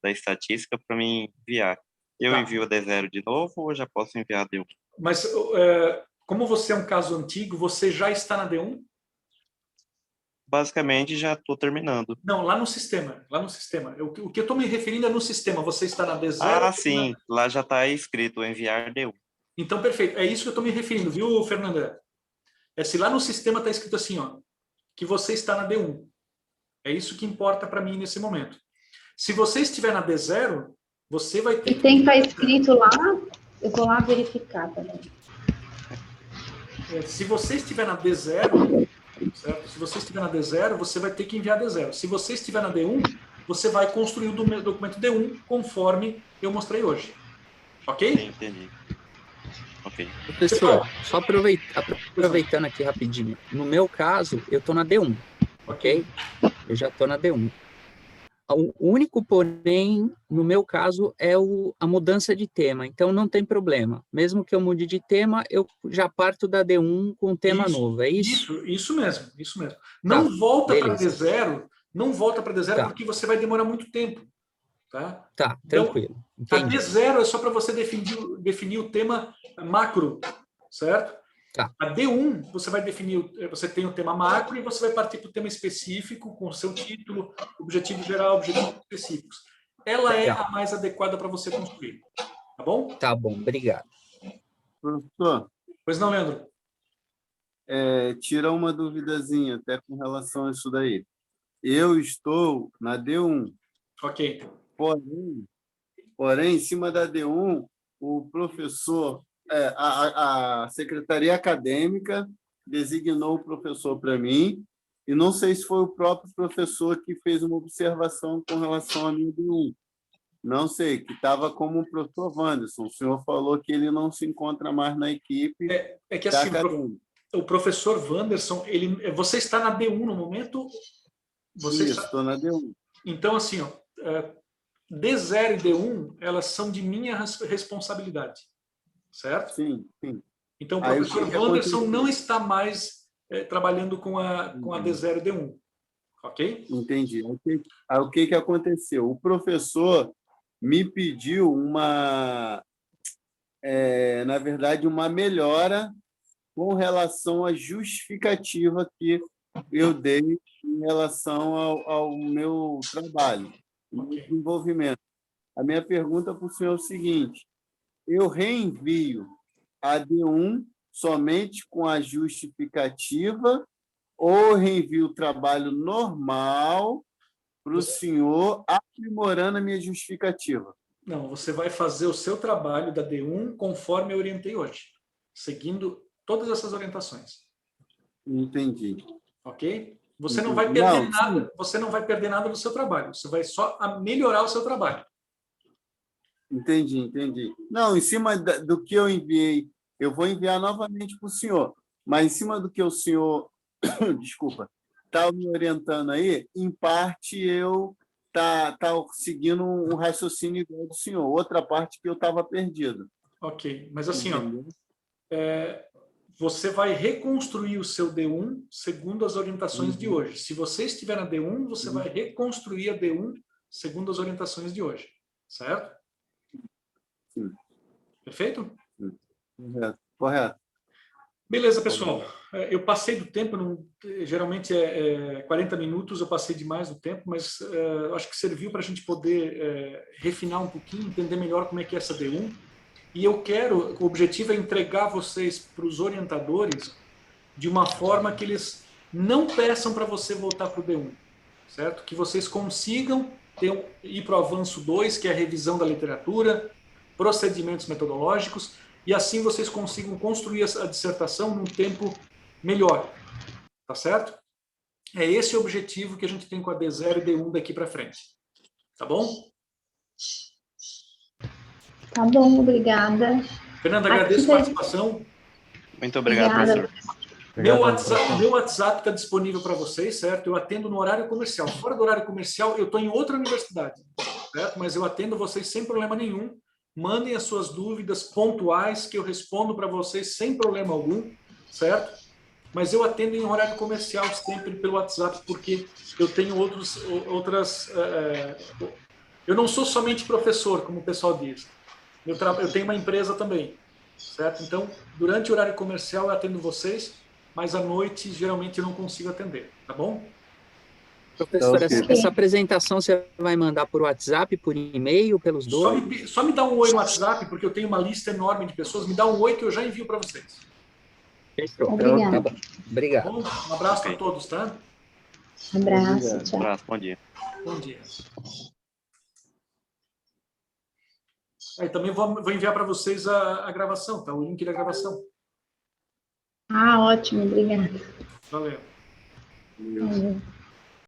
da estatística para mim enviar. Eu Tá. envio a D0 de novo ou já posso enviar a D1? Mas, como você é um caso antigo, você já está na D1? Basicamente, já estou terminando. Não, lá no sistema. Lá no sistema. O que eu estou me referindo é no sistema. Você está na D0? Ah, sim. Lá já está escrito enviar D1. Então, perfeito. É isso que eu estou me referindo, viu, Fernanda? Se lá no sistema está escrito assim, ó, que você está na D1. É isso que importa para mim nesse momento. Se você estiver na D0, você vai ter... E tem que estar escrito lá, eu vou lá verificar também. Se você estiver na D0, certo? Se você estiver na D0, você vai ter que enviar D0. Se você estiver na D1, você vai construir o documento D1 conforme eu mostrei hoje. Ok? Sim, entendi. Ok. Professor, só aproveitando aqui rapidinho. No meu caso, eu estou na D1, ok? Eu já estou na D1. O único, porém, no meu caso, é a mudança de tema. Então, não tem problema. Mesmo que eu mude de tema, eu já parto da D1 com um tema novo. É isso? Isso mesmo. Isso mesmo. Não Tá, volta para beleza. D0, não volta para D0 Tá. porque você vai demorar muito tempo. Tá? Tá, Então, tranquilo. a Entendi. D0 é só para você definir o tema macro, certo? Tá. A D1, você vai definir, você tem o tema macro e você vai partir para o tema específico, com o seu título, objetivo geral, objetivos específicos. Ela é a mais adequada para você construir. Tá bom? Tá bom, obrigado. Professor, Pois não, Leandro? tira uma duvidazinha até com relação a isso daí. Eu estou na D1. Ok. Porém, em cima da D1, o professor, a secretaria acadêmica designou o professor para mim, e não sei se foi o próprio professor que fez uma observação com relação a minha D1. Não sei, que estava como o professor Wanderson. O senhor falou que ele não se encontra mais na equipe que da assim, acadêmica. o professor Wanderson, você está na D1 no momento? Estou na D1. Então, assim, ó, D0 e D1, elas são de minha responsabilidade, certo? Sim, sim. Então, o professor Wanderson não está mais trabalhando com a D0 e D1, ok? Entendi. Aí, o que aconteceu? O professor me pediu na verdade, uma melhora com relação à justificativa que eu dei em relação ao meu trabalho, ao meu desenvolvimento. A minha pergunta para o senhor é o seguinte: eu reenvio a D1 somente com a justificativa ou reenvio o trabalho normal para o senhor aprimorando a minha justificativa? Não, você vai fazer o seu trabalho da D1 conforme eu orientei hoje, seguindo todas essas orientações. Entendi. Ok? Você não vai perder nada, você não vai perder nada do seu trabalho, você vai só melhorar o seu trabalho. Entendi. Não, em cima do que eu enviei, eu vou enviar novamente para o senhor, mas em cima do que o senhor, desculpa, está me orientando aí, em parte eu tá seguindo um raciocínio igual do senhor, outra parte que eu estava perdido. Ok, mas assim, ó, você vai reconstruir o seu D1 segundo as orientações de hoje. Se você estiver na D1, você vai reconstruir a D1 segundo as orientações de hoje, certo? Sim. Perfeito? Correto. Beleza, pessoal. Eu passei do tempo, geralmente 40 minutos, eu passei demais do tempo, mas acho que serviu para a gente poder refinar um pouquinho, entender melhor como é que é essa D1. E o objetivo é entregar vocês para os orientadores de uma forma que eles não peçam para você voltar para o D1, certo? Que vocês consigam ir para o avanço 2, que é a revisão da literatura, procedimentos metodológicos, e assim vocês consigam construir a dissertação num tempo melhor, tá certo? É esse o objetivo que a gente tem com a D0 e D1 daqui para frente, tá bom? Tá bom, obrigada. Fernanda, agradeço a participação. Muito obrigado, professor. Meu WhatsApp está disponível para vocês, certo? Eu atendo no horário comercial. Fora do horário comercial, eu estou em outra universidade, certo? Mas eu atendo vocês sem problema nenhum. Mandem as suas dúvidas pontuais que eu respondo para vocês sem problema algum, certo? mas eu atendo em horário comercial sempre pelo WhatsApp, porque eu tenho outras... eu não sou somente professor, como o pessoal diz. Eu tenho uma empresa também, certo? Então, durante o horário comercial eu atendo vocês, mas à noite, geralmente, eu não consigo atender, tá bom? Professor, Ok. essa apresentação você vai mandar por WhatsApp, por e-mail, pelos dois? Só me dá um oi no WhatsApp, porque eu tenho uma lista enorme de pessoas. Me dá um oi que eu já envio para vocês. Fechou. Obrigada. Tá bom. Obrigado. Bom, um abraço Ok. para todos, tá? Abraço, Obrigado. tchau. Abraço, bom dia. Bom dia. Aí também vou enviar para vocês a gravação, tá? O link da gravação. Ah, ótimo, obrigada. Valeu. Valeu.